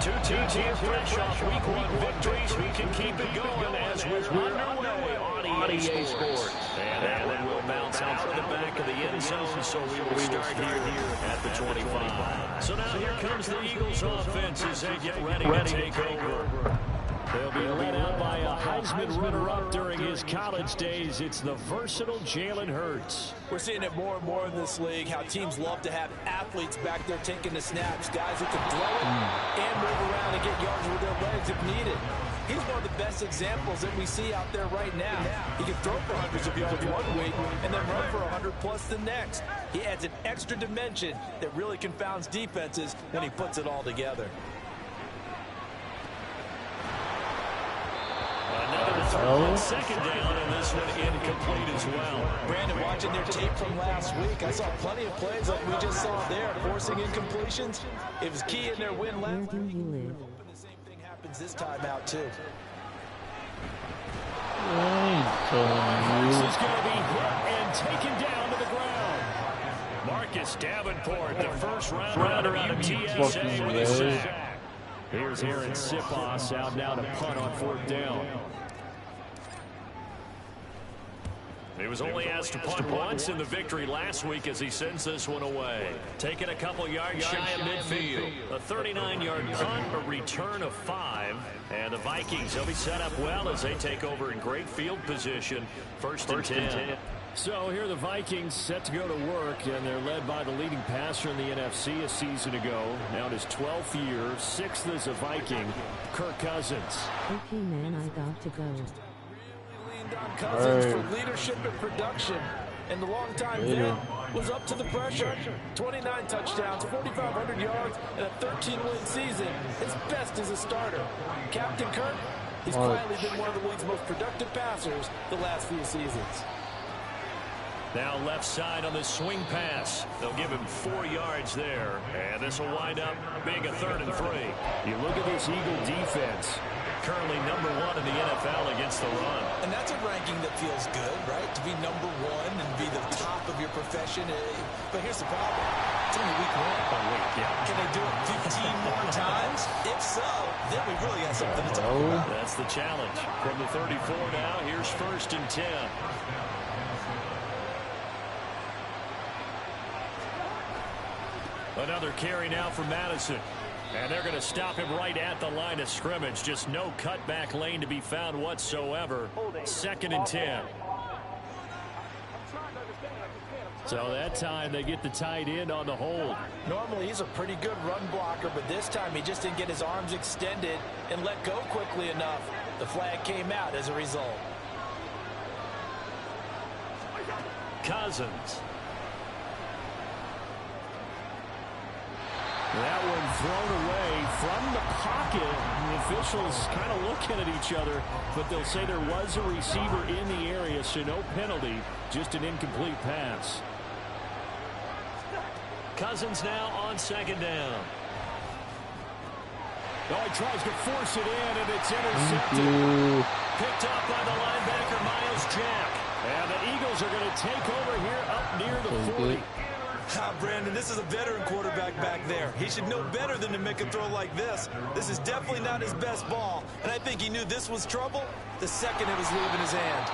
Two teams fresh off week 1 victories. We can keep it going as we're underway on EA Sports. And that one will bounce out of the back of the end zone, so we will start here at the 25. So now here comes the Eagles offense as they get ready to take over. They'll be led out by a Heisman runner-up during his college days. It's the versatile Jalen Hurts. We're seeing it more and more in this league, how teams love to have athletes back there taking the snaps, guys who can throw it and move around and get yards with their legs if needed. He's one of the best examples that we see out there right now. He can throw for hundreds of yards one week and then run for 100+ the next. He adds an extra dimension that really confounds defenses when he puts it all together. Another throw and second down, and this one incomplete as well. Brandon, watching their tape from last week, I saw plenty of plays like we just saw there, forcing incompletions. It was key in their win last Where do you live? hoping the same thing happens this time out, too. This is going to be hit and taken down to the ground. Marcus Davenport, the first rounder out of UTSA with a sack. Here's Aaron Sipos out now to punt on 4th down. He was only asked to punt once in the victory last week as he sends this one away. Taking a couple yards shy of midfield. A 39-yard punt, a return of 5. And the Vikings, they'll be set up well as they take over in great field position. First and 10. So here are the Vikings set to go to work, and they're led by the leading passer in the NFC a season ago. Now in his 12th year, 6th as a Viking, Kirk Cousins. Okay, man, I got to go. Leaned on Cousins for leadership and production, and the longtime vet was up to the pressure. 29 touchdowns, 4,500 yards, and a 13-win season. His best as a starter. Captain Kirk, he's quietly been one of the league's most productive passers the last few seasons. Now left side on the swing pass. They'll give him 4 yards there. And this will wind up being a 3rd and 3. You look at this Eagle defense. Currently #1 in the NFL against the run. And that's a ranking that feels good, right? To be #1 and be the top of your profession. But here's the problem. It's only week 1. Can they do it 15 more times? If so, then we really got something to talk about. That's the challenge. From the 34 now, here's 1st and 10. Another carry now for Madison. And they're going to stop him right at the line of scrimmage. Just no cutback lane to be found whatsoever. 2nd and 10. So that time they get the tight end on the hold. Normally he's a pretty good run blocker, but this time he just didn't get his arms extended and let go quickly enough. The flag came out as a result. Cousins. That one thrown away from the pocket. The officials kind of looking at each other, but they'll say there was a receiver in the area, so no penalty, just an incomplete pass. Cousins now on 2nd down. Oh, he tries to force it in, and it's intercepted. Picked up by the linebacker, Miles Jack. And the Eagles are going to take over here up near the 40. Brandon, this is a veteran quarterback back there. He should know better than to make a throw like this. This is definitely not his best ball, and I think he knew this was trouble the second it was leaving his hand.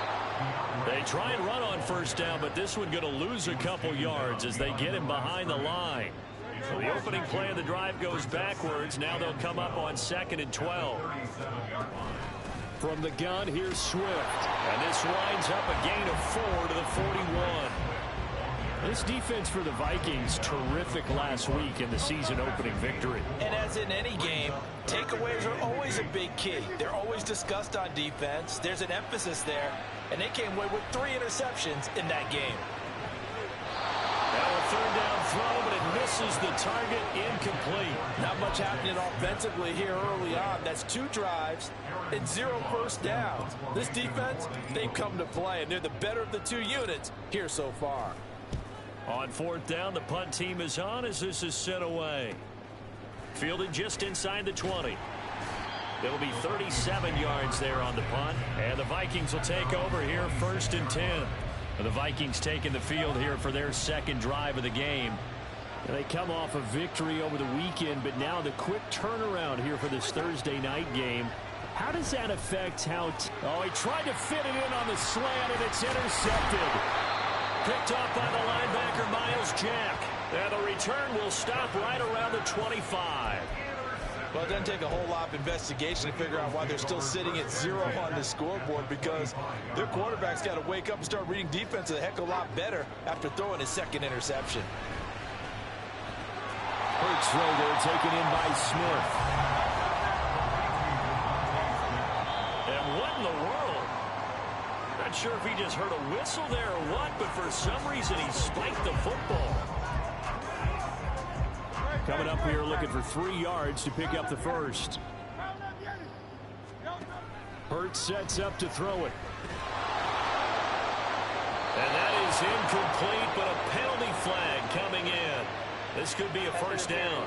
They try and run on first down, but this one going to lose a couple yards as they get him behind the line. So the opening play of the drive goes backwards. Now they'll come up on 2nd and 12. From the gun, here's Swift. And this winds up a gain of 4 to the 41. This defense for the Vikings, terrific last week in the season-opening victory. And as in any game, takeaways are always a big key. They're always discussed on defense. There's an emphasis there, and they came away with 3 interceptions in that game. Now a third down throw, but it misses the target, incomplete. Not much happening offensively here early on. That's 2 drives and 0 first downs. This defense, they've come to play, and they're the better of the 2 units here so far. On 4th down, the punt team is on as this is sent away. Fielded just inside the 20. It'll be 37 yards there on the punt, and the Vikings will take over here 1st and 10. The Vikings taking the field here for their 2nd drive of the game. And they come off a victory over the weekend, but now the quick turnaround here for this Thursday night game. How does that affect how... Oh, he tried to fit it in on the slant, and it's intercepted. Picked off by the linebacker, Miles Jack. And the return will stop right around the 25. Well, it doesn't take a whole lot of investigation to figure out why they're still sitting at 0 on the scoreboard, because their quarterback's got to wake up and start reading defense a heck of a lot better after throwing his 2nd interception. Hurts throw there, taken in by Smith. And what in the world? Not sure if he just heard a whistle there or what, but for some reason he spiked the football. Coming up here looking for 3 yards to pick up the first. Hurts sets up to throw it. And that is incomplete, but a penalty flag coming in. This could be a first down.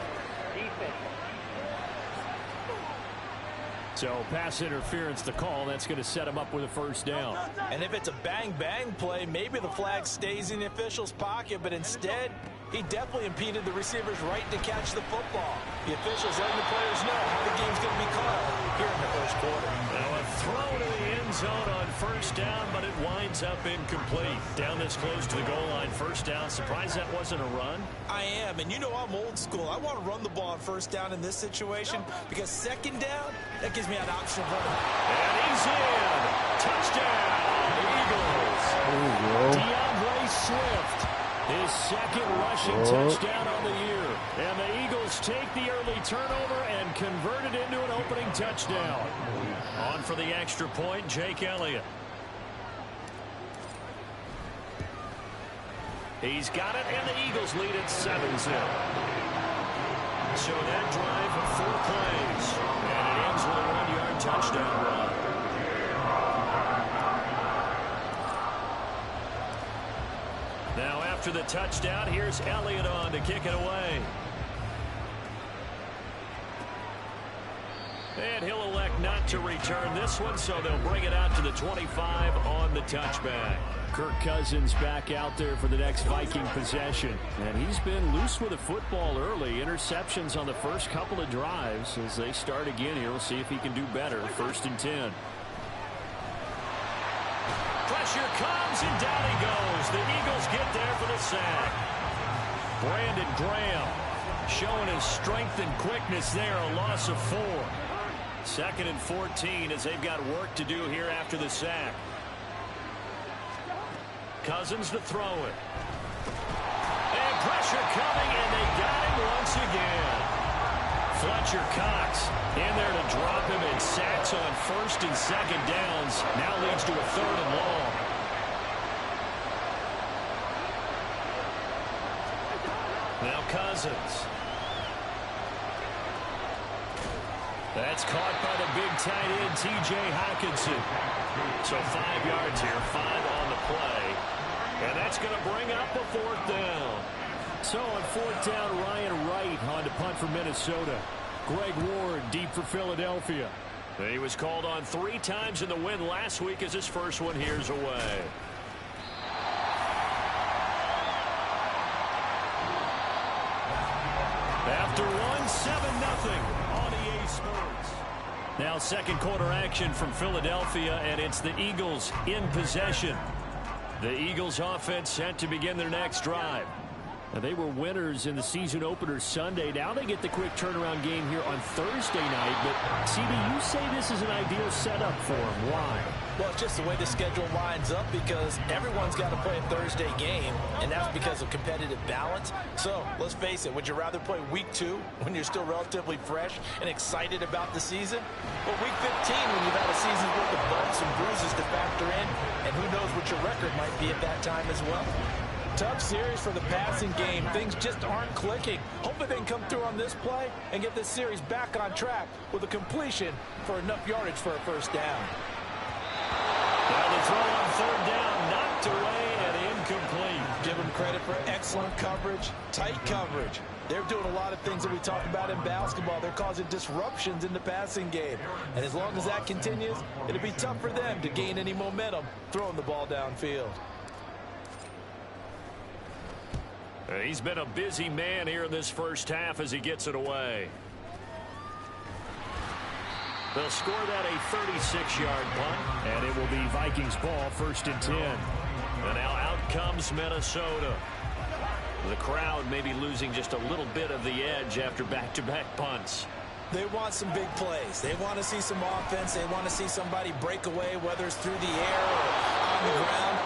So pass interference the call. That's going to set him up with a first down. And if it's a bang-bang play, maybe the flag stays in the official's pocket, but instead he definitely impeded the receiver's right to catch the football. The officials letting the players know how the game's going to be called here in the first quarter. Now a throw to the end zone on first down, but it winds up incomplete. Down this close to the goal line, first down. Surprised that wasn't a run? I am, and you know I'm old school. I want to run the ball on first down in this situation because 2nd down, that gives me an option of running. And he's in. Touchdown, Eagles. DeAndre Swift. His 2nd rushing touchdown on the year. And the Eagles take the early turnover and convert it into an opening touchdown. On for the extra point, Jake Elliott. He's got it, and the Eagles lead it 7-0. So that drive of 4 plays. And it ends with a 1-yard touchdown run. Now after the touchdown, here's Elliott on to kick it away. And he'll elect not to return this one, so they'll bring it out to the 25 on the touchback. Kirk Cousins back out there for the next Viking possession. And he's been loose with the football early. Interceptions on the first couple of drives. As they start again here, we'll see if he can do better. 1st and 10. Pressure comes, and down he goes. The Eagles get there for the sack. Brandon Graham showing his strength and quickness there, a loss of 4. 2nd and 14 as they've got work to do here after the sack. Cousins to throw it. And pressure coming, and they got him once again. Fletcher Cox in there to drop him, and sacks on 1st and 2nd downs. Now leads to a 3rd and long. Now Cousins. That's caught by the big tight end, T.J. Hockenson. So 5 yards here, 5 on the play. And that's going to bring up a 4th down. So on 4th down, Ryan Wright on to punt for Minnesota. Greg Ward deep for Philadelphia. He was called on 3 times in the win last week as his first one here's away. After one, 7-0 on EA Sports. Now second quarter action from Philadelphia, and it's the Eagles in possession. The Eagles offense set to begin their next drive. Now, they were winners in the season opener Sunday. Now they get the quick turnaround game here on Thursday night. But, CB, you say this is an ideal setup for them. Why? Well, it's just the way the schedule lines up because everyone's got to play a Thursday game, and that's because of competitive balance. So, let's face it, would you rather play week 2 when you're still relatively fresh and excited about the season? Or week 15 when you've had a season's worth of bumps and bruises to factor in, and who knows what your record might be at that time as well? Tough series for the passing game. Things just aren't clicking. Hopefully they can come through on this play and get this series back on track with a completion for enough yardage for a first down. Now the throw on third down, knocked away and incomplete. Give them credit for excellent coverage, tight coverage. They're doing a lot of things that we talk about in basketball. They're causing disruptions in the passing game. And as long as that continues, it'll be tough for them to gain any momentum throwing the ball downfield. He's been a busy man here in this first half as he gets it away. They'll score that a 36-yard punt, and it will be Vikings ball, 1st and 10. And now out comes Minnesota. The crowd may be losing just a little bit of the edge after back-to-back punts. They want some big plays. They want to see some offense. They want to see somebody break away, whether it's through the air or on the ground.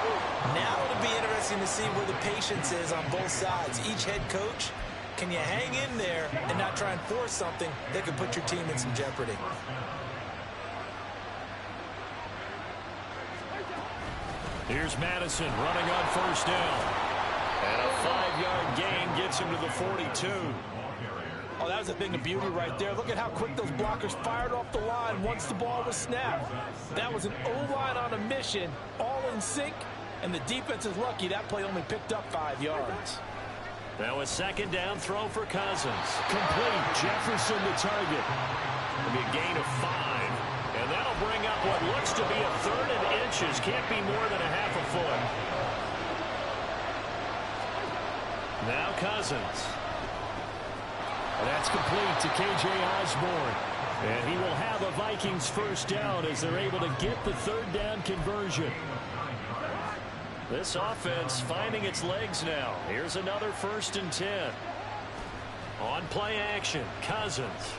Now it'll be interesting to see where the patience is on both sides. Each head coach, can you hang in there and not try and force something that could put your team in some jeopardy? Here's Madison running on 1st down. And a 5-yard gain gets him to the 42. Oh, that was a thing of beauty right there. Look at how quick those blockers fired off the line once the ball was snapped. That was an O-line on a mission, all in sync, and the defense is lucky that play only picked up 5 yards. Now a 2nd down throw for Cousins. Complete. Jefferson the target. It'll be a gain of 5. And that'll bring up what looks to be a 3rd and inches. Can't be more than a half a foot. Now Cousins. That's complete to K.J. Osborne. And he will have a Vikings 1st down as they're able to get the 3rd down conversion. This offense finding its legs now. Here's another 1st and 10. On play action, Cousins.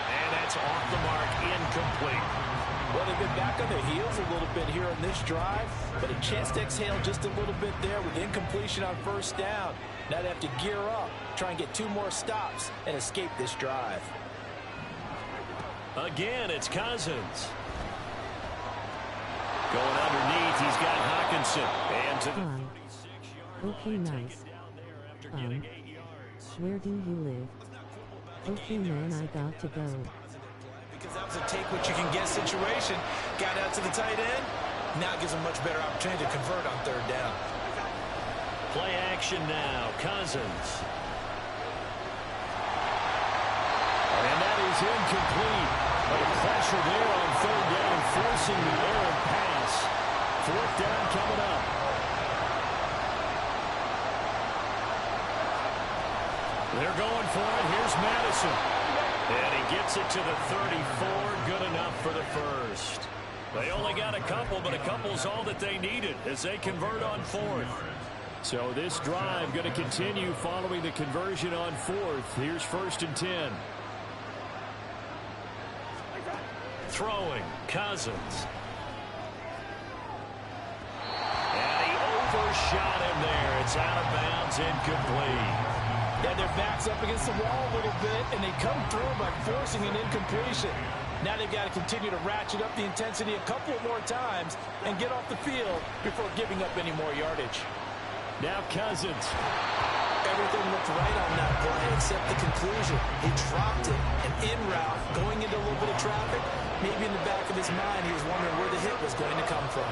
And that's off the mark, incomplete. Well, they've been back on their heels a little bit here on this drive, but a chance to exhale just a little bit there with incompletion on 1st down. Now they have to gear up, try and get 2 more stops and escape this drive. Again, it's Cousins. Going underneath, he's got Hawkinson. And to the 36-yard Okay, nice. Where do you live? Okay, man, I got to go. Because that was a take-what-you-can-get situation. Got out to the tight end. Now it gives them much better opportunity to convert on 3rd down. play action now, Cousins. And that is incomplete. But a pressure there on 3rd down, forcing the errant pass. 4th down coming up. They're going for it. Here's Madison. And he gets it to the 34. Good enough for the 1st. They only got a couple, but a couple's all that they needed as they convert on 4th. So this drive going to continue following the conversion on 4th. Here's 1st and 10. Throwing, Cousins. And he overshot him there. It's out of bounds, incomplete. Yeah, their back's up against the wall a little bit, and they come through by forcing an incompletion. Now they've got to continue to ratchet up the intensity a couple more times and get off the field before giving up any more yardage. Now Cousins. Everything looked right on that play except the conclusion. He dropped it, and en route, going into a little bit of traffic, maybe in the back of his mind he was wondering where the hit was going to come from.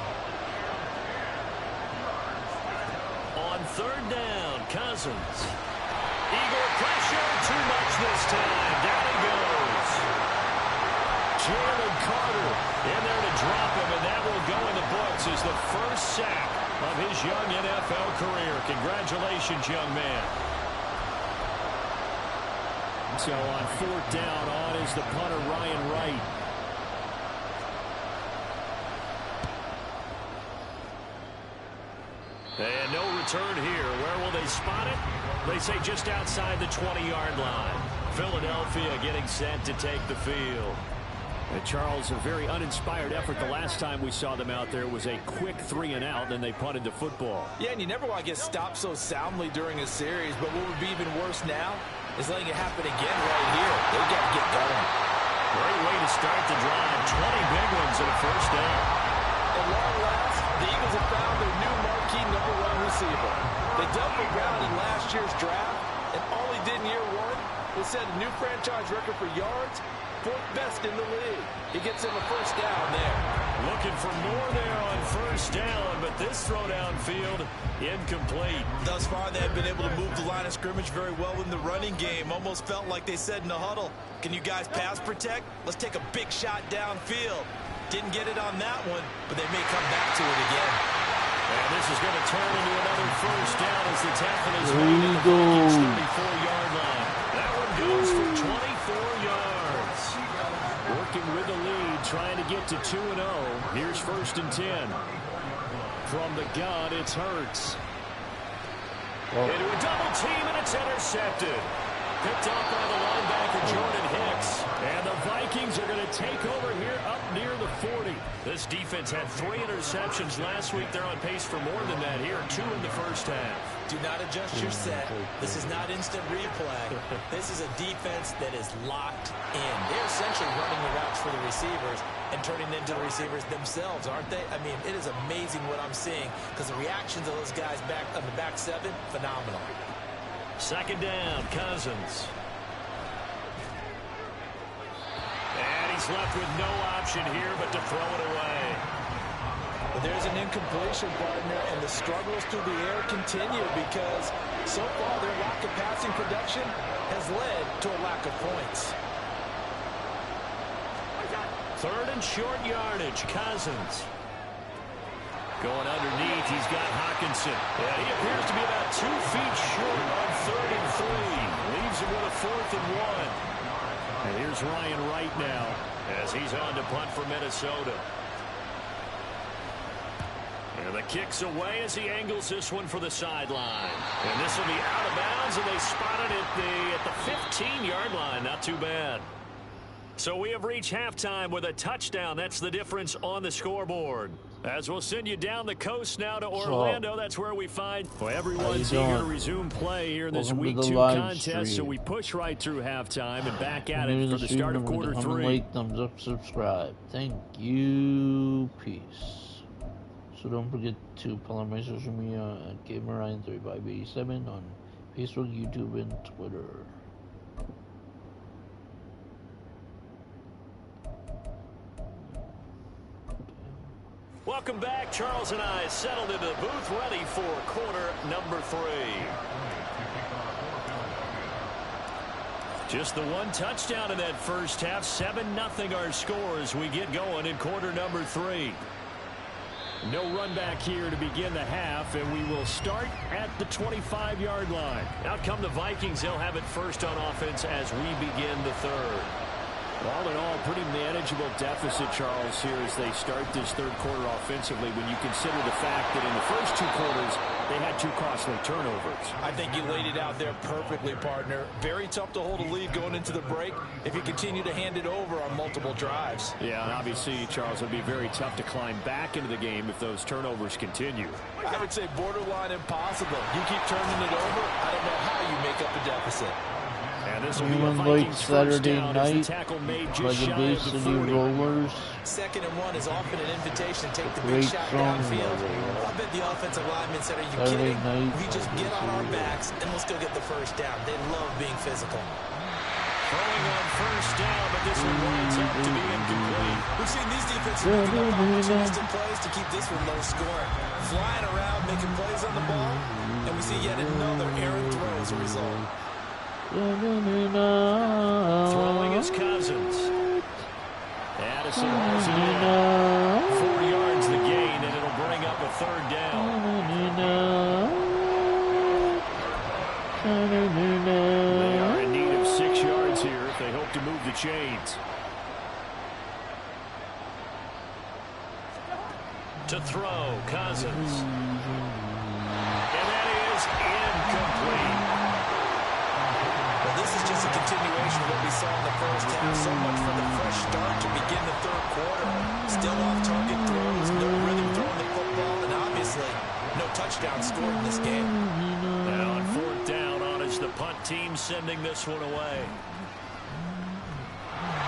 On 3rd down, Cousins. Eagle pressure, too much this time. Down he goes. Jalen Carter in there to drop him, and that will go in the books as the 1st sack of his young NFL career. Congratulations, young man. So on 4th down, on is the punter, Ryan Wright. And no return here. Where will they spot it? They say just outside the 20-yard line. Philadelphia getting set to take the field. And Charles, a very uninspired effort. The last time we saw them out there was a quick 3-and-out, and they punted the football. Yeah, and you never want to get stopped so soundly during a series, but what would be even worse now is letting it happen again right here. They got to get going. Great way to start the drive. 20 big ones and a first down. At long last, the Eagles have found their new marquee #1 receiver. They dug for ground in last year's draft, and all he did in year 1 was set a new franchise record for yards, 4th best in the league. He gets him a first down there. Looking for more there on first down, but this throw downfield incomplete. Thus far, they have been able to move the line of scrimmage very well in the running game. Almost felt like they said in the huddle, can you guys pass protect? Let's take a big shot downfield. Didn't get it on that one, but they may come back to it again. And this is going to turn into another first down as the tackle is There made you at the go. 34-yard line. That one goes for 24 yards. Working with the lead, trying to get to 2-0. Here's 1st and 10. From the gun, it's Hurts. Into a double team, and it's intercepted. Picked up by the linebacker, Jordan Hicks. And the Vikings are going to take over here up near the 40. This defense had 3 interceptions last week. They're on pace for more than that here. 2 in the first half. Do not adjust your set. This is not instant replay. This is a defense that is locked in. They're essentially running the routes for the receivers and turning into the receivers themselves, aren't they? I mean, it is amazing what I'm seeing because the reactions of those guys back on the back 7, phenomenal. 2nd down, Cousins. And he's left with no option here but to throw it away. But there's an incompletion, partner, and the struggles through the air continue because so far their lack of passing production has led to a lack of points. 3rd and short yardage, Cousins. Going underneath, he's got Hawkinson. Yeah, he appears to be about 2 feet short on 3rd and 3. Leaves him with a 4th and 1. And here's Ryan Wright now as he's on to punt for Minnesota. And the kick's away as he angles this one for the sideline. And this will be out of bounds, and they spotted it at the 15-yard line. Not too bad. So we have reached halftime with a touchdown. That's the difference on the scoreboard. As we'll send you down the coast now to Orlando. That's where we find everyone's eager to resume play here in this Week 2 contest. So we push right through halftime and back at it for the start of quarter 3. Like, thumbs up, subscribe. Thank you. Peace. So don't forget to follow my social media at GamerRyan3587 on Facebook, YouTube, and Twitter. Welcome back. Charles and I settled into the booth, ready for quarter number 3. Just the one touchdown in that first half. 7-0 our score as we get going in quarter number 3. No run back here to begin the half, and we will start at the 25-yard line. Out come the Vikings. They'll have it first on offense as we begin the 3rd. All in all, pretty manageable deficit, Charles, here as they start this 3rd quarter offensively when you consider the fact that in the first 2 quarters, they had 2 costly turnovers. I think you laid it out there perfectly, partner. Very tough to hold a lead going into the break if you continue to hand it over on multiple drives. Yeah, and obviously, Charles, it would be very tough to climb back into the game if those turnovers continue. I would say borderline impossible. You keep turning it over, I don't know how you make up a deficit. And this will be Anyone a like Vikings Saturday first down night as the tackle made by just the shy Bay of the City 40. Rollers? 2nd and 1 is often an invitation to take the Great big shot song, downfield. brother. I bet the offensive linemen said, are you Saturday kidding? night We just by get Bay on our City backs and let's go get the first down. They love being physical. Throwing on first down, but this one winds up to be incomplete. We've seen these defenses making up opportunistic plays to keep this one low scoring. Flying around, making plays on the ball, and we see yet another errant throw as a result. Throwing is Cousins. Addison has it in. 4 yards the gain, and it'll bring up a 3rd down. They are in need of 6 yards chains. To throw, Cousins. And that is incomplete. Well, this is just a continuation of what we saw in the first half. So much for the fresh start to begin the third quarter. Still off-target throws, no rhythm throwing the football, and obviously no touchdown scored in this game. Now on fourth down on is the punt team sending this one away.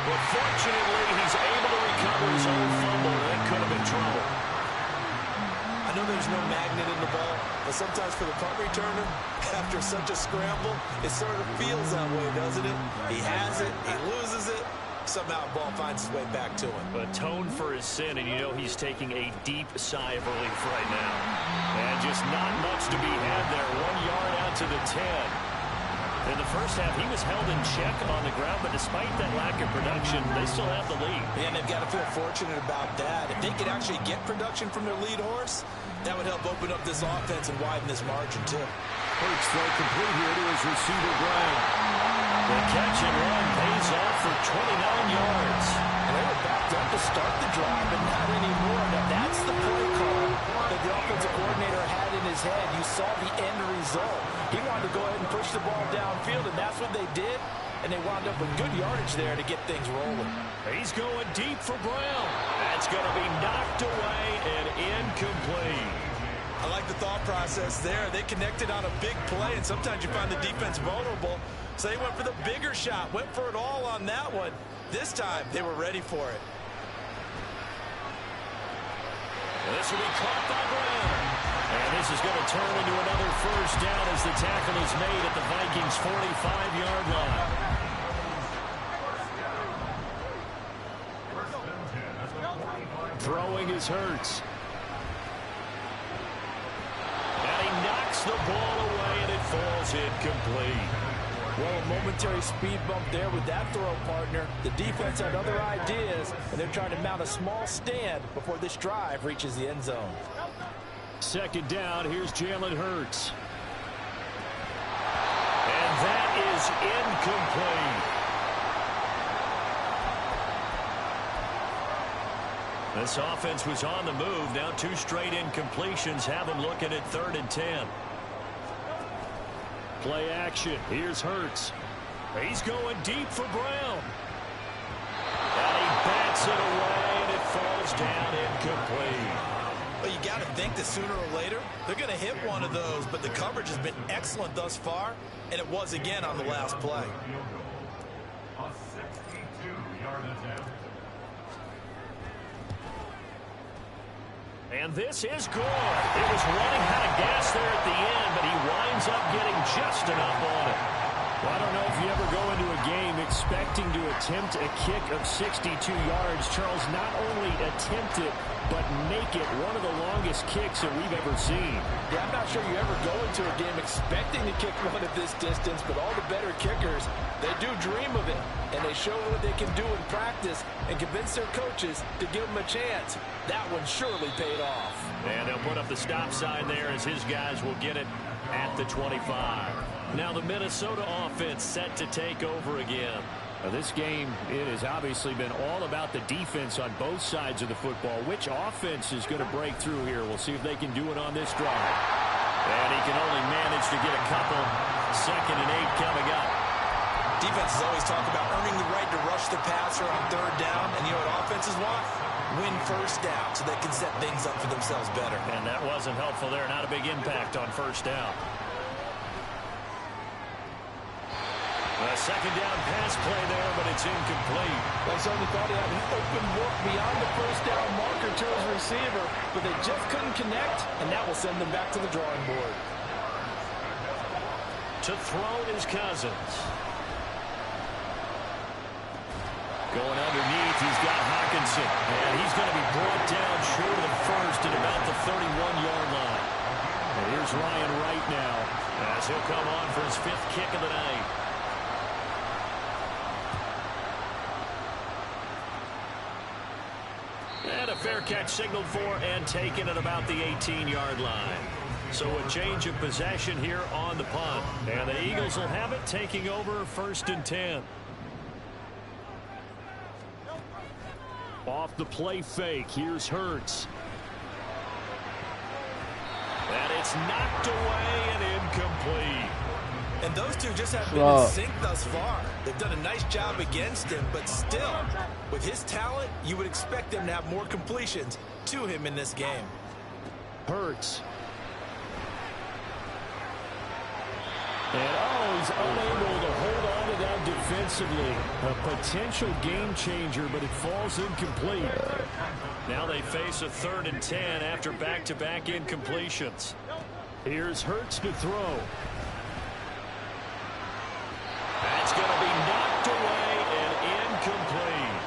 But fortunately, he's able to recover his own fumble. That could have been trouble. I know there's no magnet in the ball, but sometimes for the punt returner, after such a scramble, it sort of feels that way, doesn't it? He has it, he loses it, somehow the ball finds its way back to him. Atone for his sin, and you know he's taking a deep sigh of relief right now. And just not much to be had there. 1 yard out to the 10. In the first half, he was held in check on the ground, but despite that lack of production, they still have the lead. And they've got to feel fortunate about that. If they could actually get production from their lead horse, that would help open up this offense and widen this margin, too. Hurts throw complete here to his receiver, Brown. The catch and run pays off for 29 yards. And they were backed up to start the drive, but not anymore. Now, that's the play call that the offensive coordinator had in his head. You saw the end result. He wanted to go ahead and push the ball downfield, and that's what they did. And they wound up with good yardage there to get things rolling. He's going deep for Brown. That's going to be knocked away and incomplete. I like the thought process there. They connected on a big play, and sometimes you find the defense vulnerable. So they went for the bigger shot, went for it all on that one. This time, they were ready for it. And this will be caught by Brown. And this is going to turn into another first down as the tackle is made at the Vikings' 45-yard line. Throwing is Hurts. And he knocks the ball away, and it falls incomplete. Well, a momentary speed bump there with that throw, partner. The defense had other ideas, and they're trying to mount a small stand before this drive reaches the end zone. Second down, here's Jalen Hurts. And that is incomplete. This offense was on the move. Now 2 straight incompletions have them looking at 3rd and 10. Play action. Here's Hurts. He's going deep for Brown. And he bats it away, and it falls down incomplete. Well, you got to think that sooner or later, they're going to hit one of those, but the coverage has been excellent thus far, and it was again on the last play. And this is good. It was running out of gas there at the end, but he winds up getting just enough on it. Well, I don't know if you ever go into a game expecting to attempt a kick of 62 yards. Charles, not only attempt it, but make it one of the longest kicks that we've ever seen. Yeah, I'm not sure you ever go into a game expecting to kick one at this distance, but all the better kickers, they do dream of it, and they show what they can do in practice and convince their coaches to give them a chance. That one surely paid off. And they'll put up the stop sign there as his guys will get it at the 25. Now the Minnesota offense set to take over again. Now this game, it has obviously been all about the defense on both sides of the football. Which offense is going to break through here? We'll see if they can do it on this drive. And he can only manage to get a couple. 2nd and 8 coming up. Defenses always talk about earning the right to rush the passer on 3rd down, and you know what offenses want? Win 1st down so they can set things up for themselves better. And that wasn't helpful there. Not a big impact on 1st down. A 2nd down pass play there, but it's incomplete. They certainly thought he had an open look beyond the 1st down marker to his receiver, but they just couldn't connect, and that will send them back to the drawing board. To throw is Cousins. Going underneath, he's got Hawkinson, and he's going to be brought down short of the 1st at about the 31-yard line. And here's Ryan Wright now, as he'll come on for his 5th kick of the night. And a fair catch signaled for and taken at about the 18-yard line. So a change of possession here on the punt. And the Eagles will have it, taking over 1st and 10. Off the play fake, here's Hurts. And it's knocked away and incomplete. And those two just have been in sync thus far. They've done a nice job against him, but still, with his talent, you would expect them to have more completions to him in this game. Hurts. And he's unable to hold on to that defensively. A potential game changer, but it falls incomplete. Now they face a 3rd and 10 after back-to-back incompletions. Here's Hurts to throw. That's going to be knocked away and incomplete.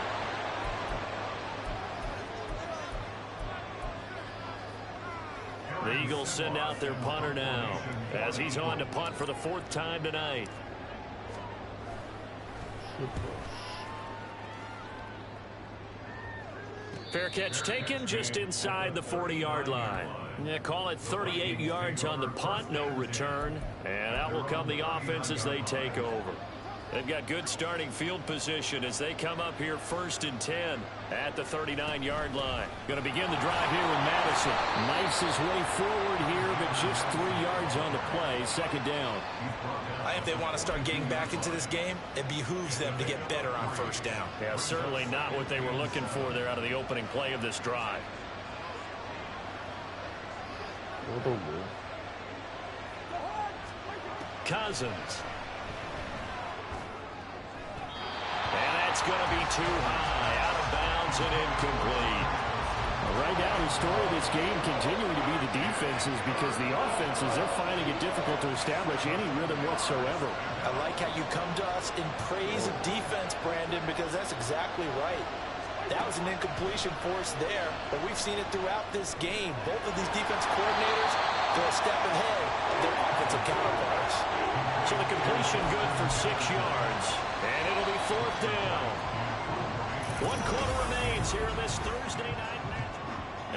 The Eagles send out their punter now as he's on to punt for the 4th time tonight. Fair catch taken just inside the 40-yard line. Yeah, call it 38 yards on the punt, no return. And out will come the offense as they take over. They've got good starting field position as they come up here 1st and 10 at the 39-yard line. Going to begin the drive here with Madison. Knifes his way forward here, but just 3 yards on the play, 2nd down. If they want to start getting back into this game, it behooves them to get better on 1st down. Yeah, certainly not what they were looking for there out of the opening play of this drive. Cousins. And that's going to be too high, out of bounds and incomplete. Right now, the story of this game continuing to be the defenses because the offenses, they're finding it difficult to establish any rhythm whatsoever. I like how you come to us in praise of defense, Brandon, because that's exactly right. That was an incompletion for us there, but we've seen it throughout this game. Both of these defense coordinators go a step ahead of their offensive counterparts. So the completion good for 6 yards, and it'll be 4th down. 1 quarter remains here in this Thursday night match.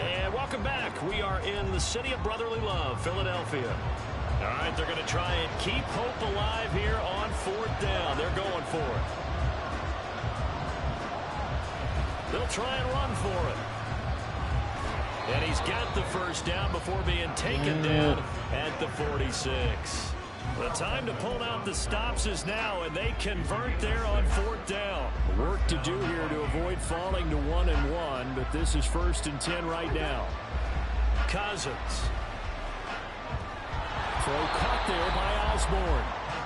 And welcome back. We are in the city of brotherly love, Philadelphia. All right, they're going to try and keep hope alive here on 4th down. They're going for it. They'll try and run for it. And he's got the 1st down before being taken down at the 46. The time to pull out the stops is now, and they convert there on 4th down. Work to do here to avoid falling to 1-1, but this is 1st and 10 right now. Cousins. Throw caught there by Osborne.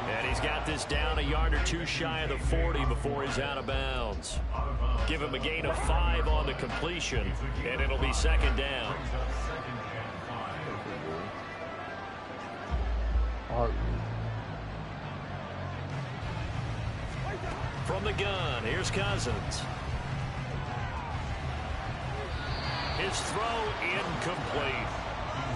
And he's got this down a yard or 2 shy of the 40 before he's out of bounds. Give him a gain of 5 on the completion, and it'll be 2nd down. From the gun, here's Cousins. His throw incomplete.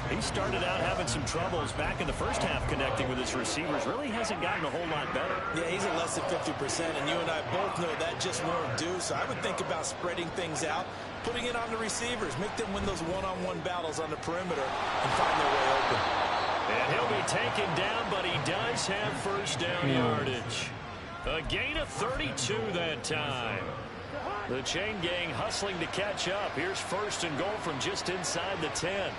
He started out having some troubles back in the first half connecting with his receivers. Really hasn't gotten a whole lot better. Yeah, he's at less than 50%, and you and I both know that just won't do. So I would think about spreading things out, putting it on the receivers, make them win those one-on-one battles on the perimeter and find their way open. And he'll be taken down, but he does have 1st down yardage. A gain of 32 that time. The chain gang hustling to catch up. Here's 1st and goal from just inside the 10.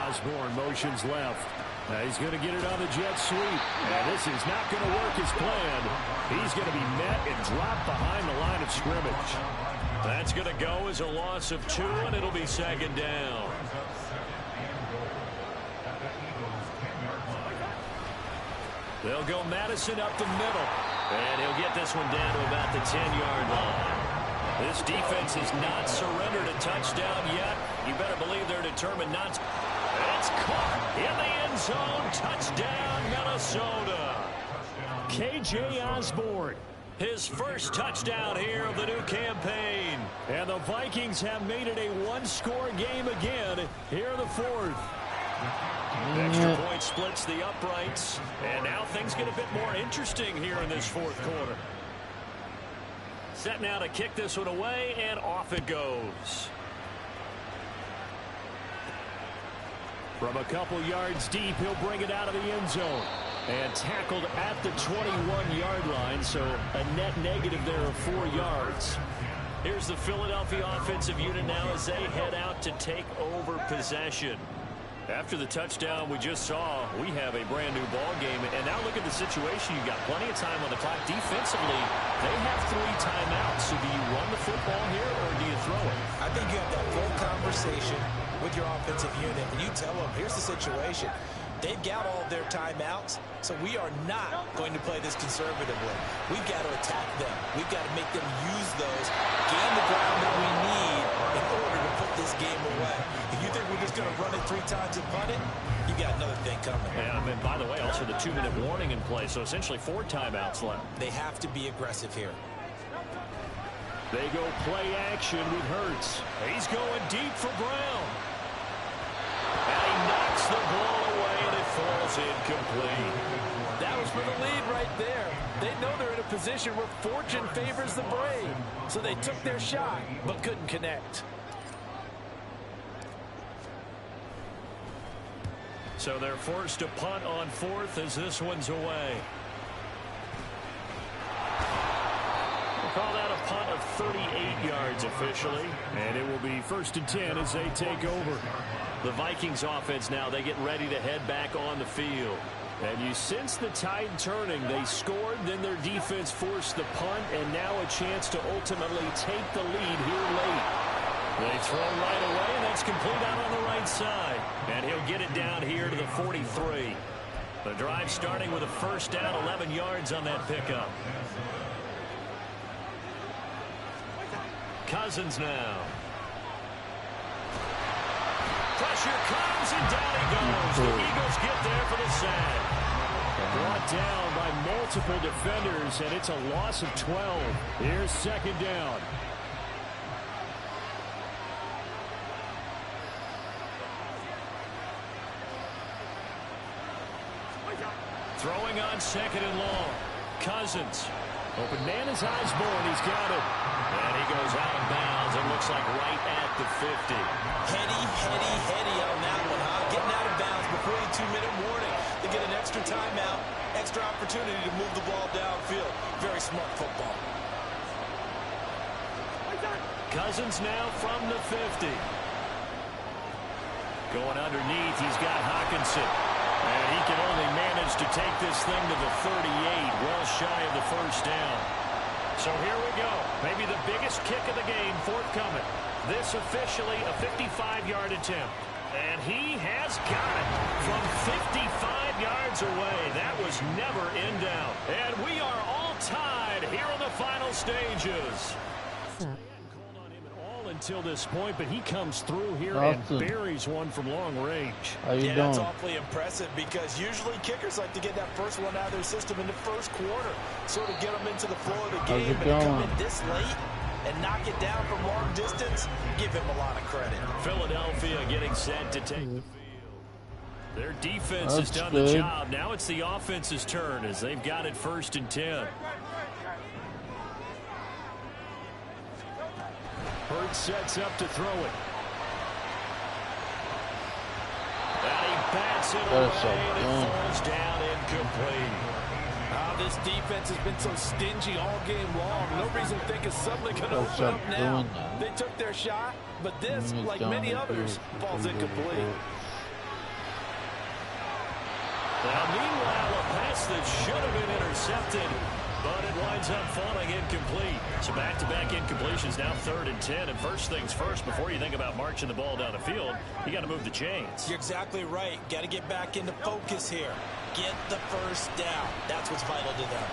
Osborne motions left. He's going to get it on the jet sweep. And this is not going to work as planned. He's going to be met and dropped behind the line of scrimmage. That's going to go as a loss of 2, and it'll be 2nd down. They'll go Madison up the middle. And he'll get this one down to about the 10-yard line. This defense has not surrendered a touchdown yet. You better believe they're determined not to. It's caught in the end zone. Touchdown, Minnesota. K.J. Osborne, his 1st touchdown here of the new campaign. And the Vikings have made it a 1-score game again here in the 4th. Extra point splits the uprights. And now things get a bit more interesting here in this 4th quarter. Set now to kick this one away, and off it goes. From a couple yards deep, he'll bring it out of the end zone. And tackled at the 21-yard line, so a net negative there of 4 yards. Here's the Philadelphia offensive unit now as they head out to take over possession. After the touchdown we just saw, we have a brand new ball game. And now look at the situation. You've got plenty of time on the clock. Defensively, they have 3 timeouts. So do you run the football here or do you throw it? I think you have that full conversation with your offensive unit, and you tell them, here's the situation. They've got all of their timeouts, so we are not going to play this conservatively. We've got to attack them. We've got to make them use those, gain the ground that we need in order to put this game away. If you think we're just going to run it 3 times and punt it, you got another thing coming. Yeah, and by the way, also the 2-minute warning in play, so essentially 4 timeouts left. They have to be aggressive here. They go play action with Hurts. He's going deep for Brown. And he knocks the ball away, and it falls incomplete. That was for the lead right there. They know they're in a position where fortune favors the brave. So they took their shot, but couldn't connect. So they're forced to punt on 4th as this one's away. We'll call that a punt of 38 yards officially. And it will be 1st and 10 as they take over. The Vikings offense now, they get ready to head back on the field. And you sense the tide turning. They scored, then their defense forced the punt, and now a chance to ultimately take the lead here late. They throw right away, and that's complete out on the right side. And he'll get it down here to the 43. The drive starting with a 1st down, 11 yards on that pickup. Cousins now. Pressure comes, and down he goes. The Eagles get there for the sack. Brought down by multiple defenders, and it's a loss of 12. Here's 2nd down. Throwing on 2nd and long. Cousins. Open man is Osborne. He's got it. And he goes out of bounds. It looks like right at the 50. Heady on that one, huh? Getting out of bounds before the 2-minute warning. They get an extra timeout, extra opportunity to move the ball downfield. Very smart football. Cousins now from the 50. Going underneath, he's got Hawkinson. And he can only manage to take this thing to the 38, well shy of the 1st down. So here we go. Maybe the biggest kick of the game forthcoming. This officially a 55-yard attempt. And he has got it from 55 yards away. That was never in doubt. And we are all tied here in the final stages. Until this point, but he comes through here and buries one from long range. How you doing? That's awfully impressive because usually kickers like to get that first one out of their system in the 1st quarter, sort of get them into the flow of the game. And to come in this late and knock it down from long distance, give him a lot of credit. Philadelphia getting set to take the field. Their defense has done the job. Now it's the offense's turn as they've got it 1st and 10. Hurts sets up to throw it. And he bats it away, and it falls down incomplete. This defense has been so stingy all game long. No reason to think it's suddenly going to open up now. They took their shot, but this, like many others, falls incomplete. Now, meanwhile, a pass that should have been intercepted, but it winds up falling incomplete. So back-to-back incompletions, now 3rd and 10. And first things first, before you think about marching the ball down the field, you got to move the chains. You're exactly right. Got to get back into focus here. Get the 1st down. That's what's vital to them.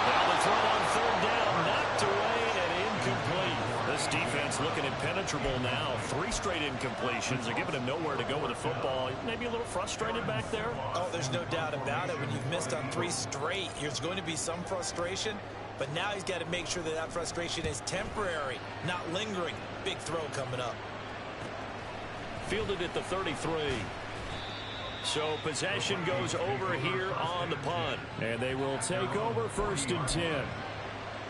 Now the throw on 3rd down, knocked away and incomplete. This defense looking impenetrable now. 3 straight incompletions. They're giving him nowhere to go with the football. Maybe a little frustrated back there. Oh, there's no doubt about it. When you've missed on 3 straight, there's going to be some frustration. But now he's got to make sure that that frustration is temporary, not lingering. Big throw coming up. Fielded at the 33. So possession goes over here on the punt. And they will take over 1st and 10.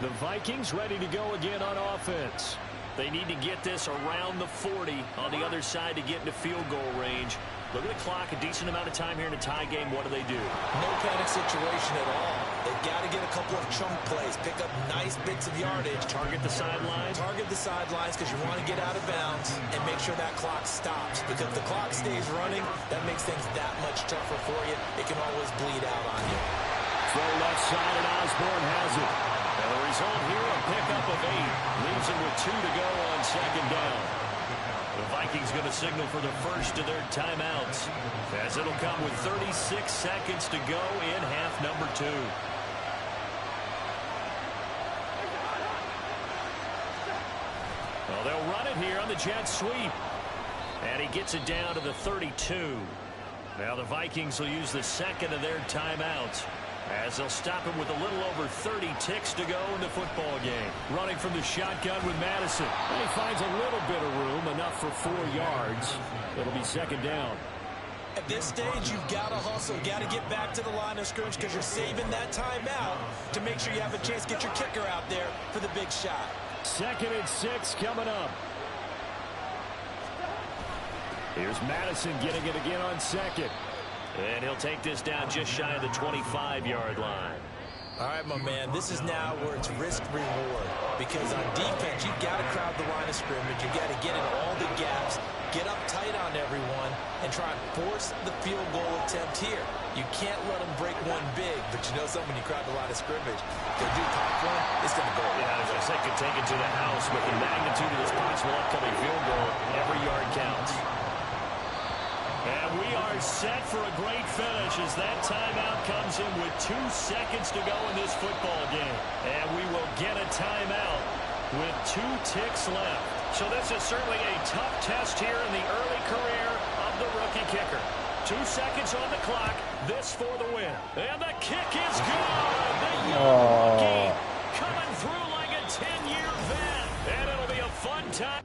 The Vikings ready to go again on offense. They need to get this around the 40 on the other side to get into field goal range. Look at the clock, a decent amount of time here in a tie game. What do? No panic situation at all. They've got to get a couple of chunk plays, pick up nice bits of yardage. Target the sidelines. Target the sidelines because you want to get out of bounds and make sure that clock stops. Because if the clock stays running, that makes things that much tougher for you. It can always bleed out on you. Throw left side, and Osborne has it. And the result here, a pickup of 8. Leaves him with 2 to go on second down. The Vikings going to signal for the first of their timeouts, as it'll come with 36 seconds to go in half number 2. Well, they'll run it here on the jet sweep. And he gets it down to the 32. Now the Vikings will use the second of their timeouts, as they'll stop him with a little over 30 ticks to go in the football game. Running from the shotgun with Madison. And he finds a little bit of room, enough for 4 yards. It'll be second down. At this stage, you've got to hustle. Got to get back to the line of scrimmage because you're saving that timeout to make sure you have a chance to get your kicker out there for the big shot. 2nd and 6 coming up. Here's Madison getting it again on second. And he'll take this down just shy of the 25-yard line. All right, my man, this is now where it's risk-reward. Because on defense, you've got to crowd the line of scrimmage. You've got to get in all the gaps, get up tight on everyone, and try and force the field goal attempt here. You can't let them break one big, but you know something, when you crowd the line of scrimmage, if they do pop one, it's going to go. Yeah, as I said, could take it to the house with the magnitude of this possible upcoming field goal. Every yard counts. And we are set for a great finish as that timeout comes in with 2 seconds to go in this football game. And we will get a timeout with 2 ticks left. So this is certainly a tough test here in the early career of the rookie kicker. 2 seconds on the clock. This for the win. And the kick is good. The young rookie coming through like a 10-year vet. And it'll be a fun time.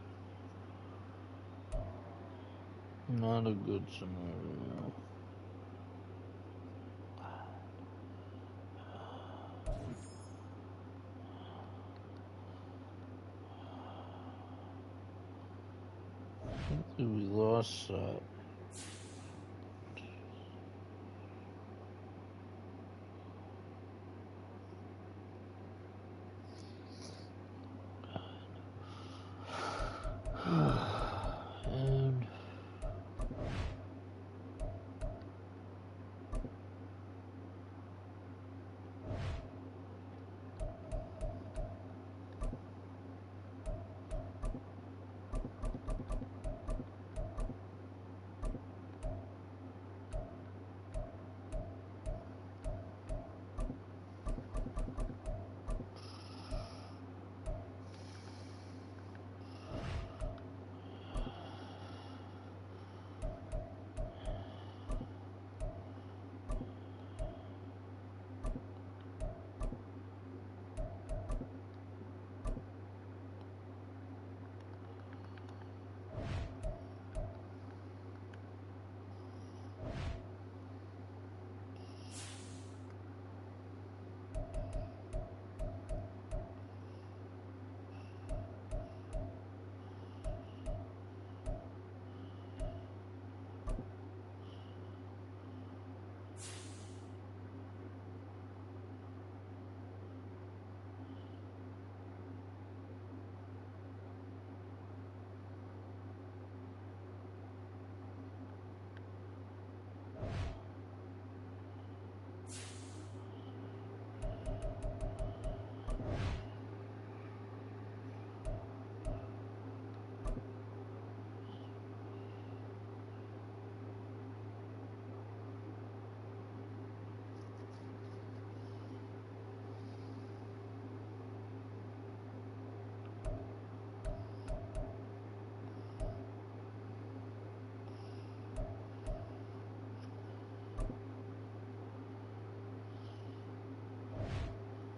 Not a good scenario. I think we lost that. And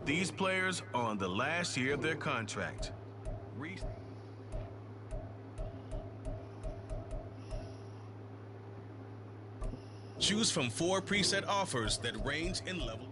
These players are on the last year of their contract. Choose from 4 preset offers that range in level.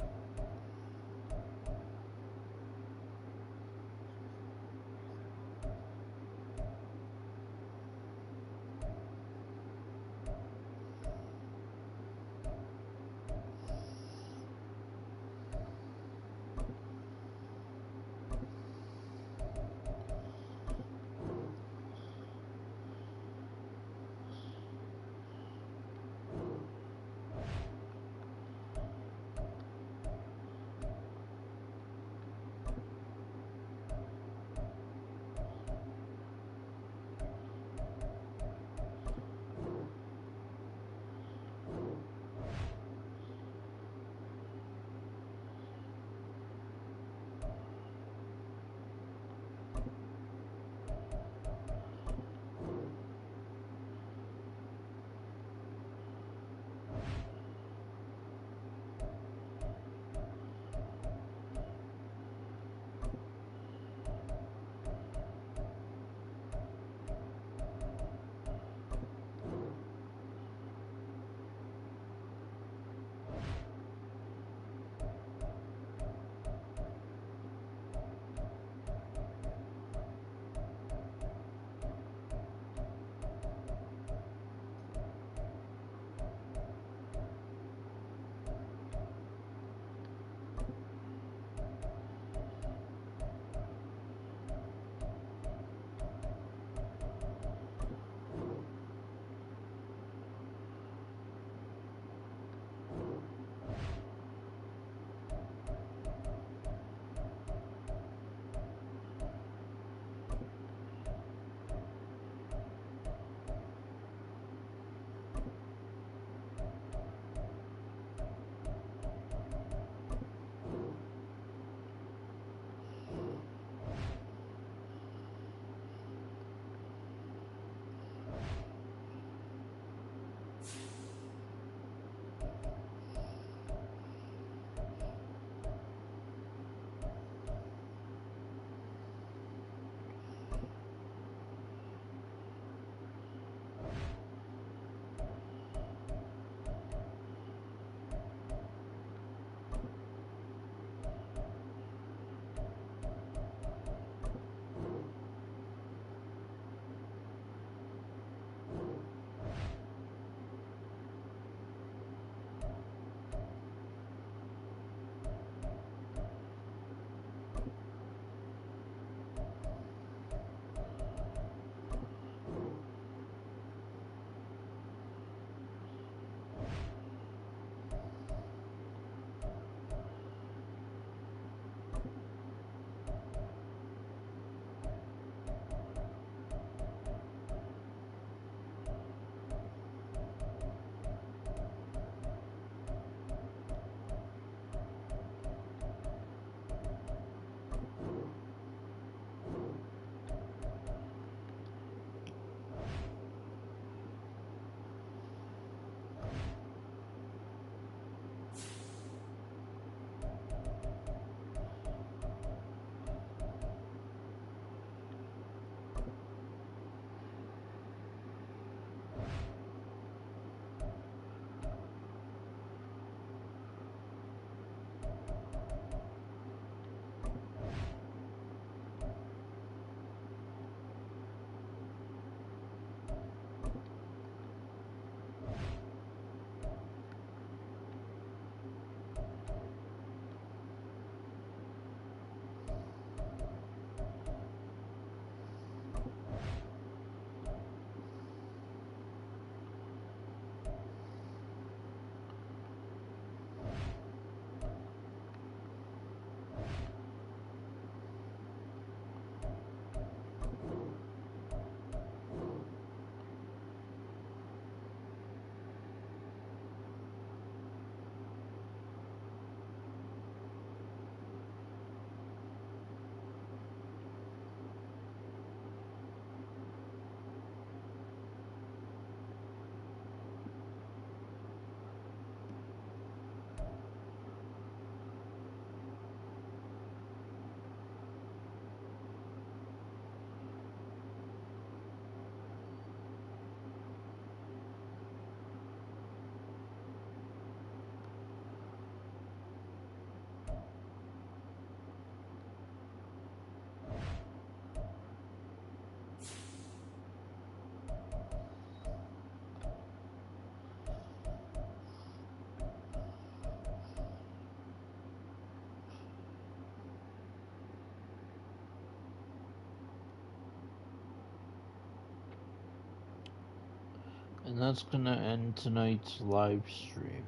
And that's gonna end tonight's live stream.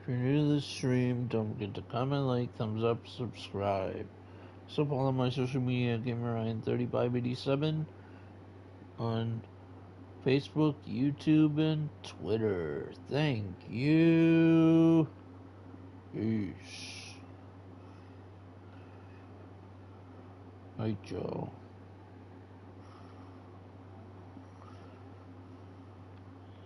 If you're new to the stream, don't forget to comment, like, thumbs up, subscribe. So follow my social media, GamerRyan3587, on Facebook, YouTube, and Twitter. Thank you. Peace. Hi, Joe.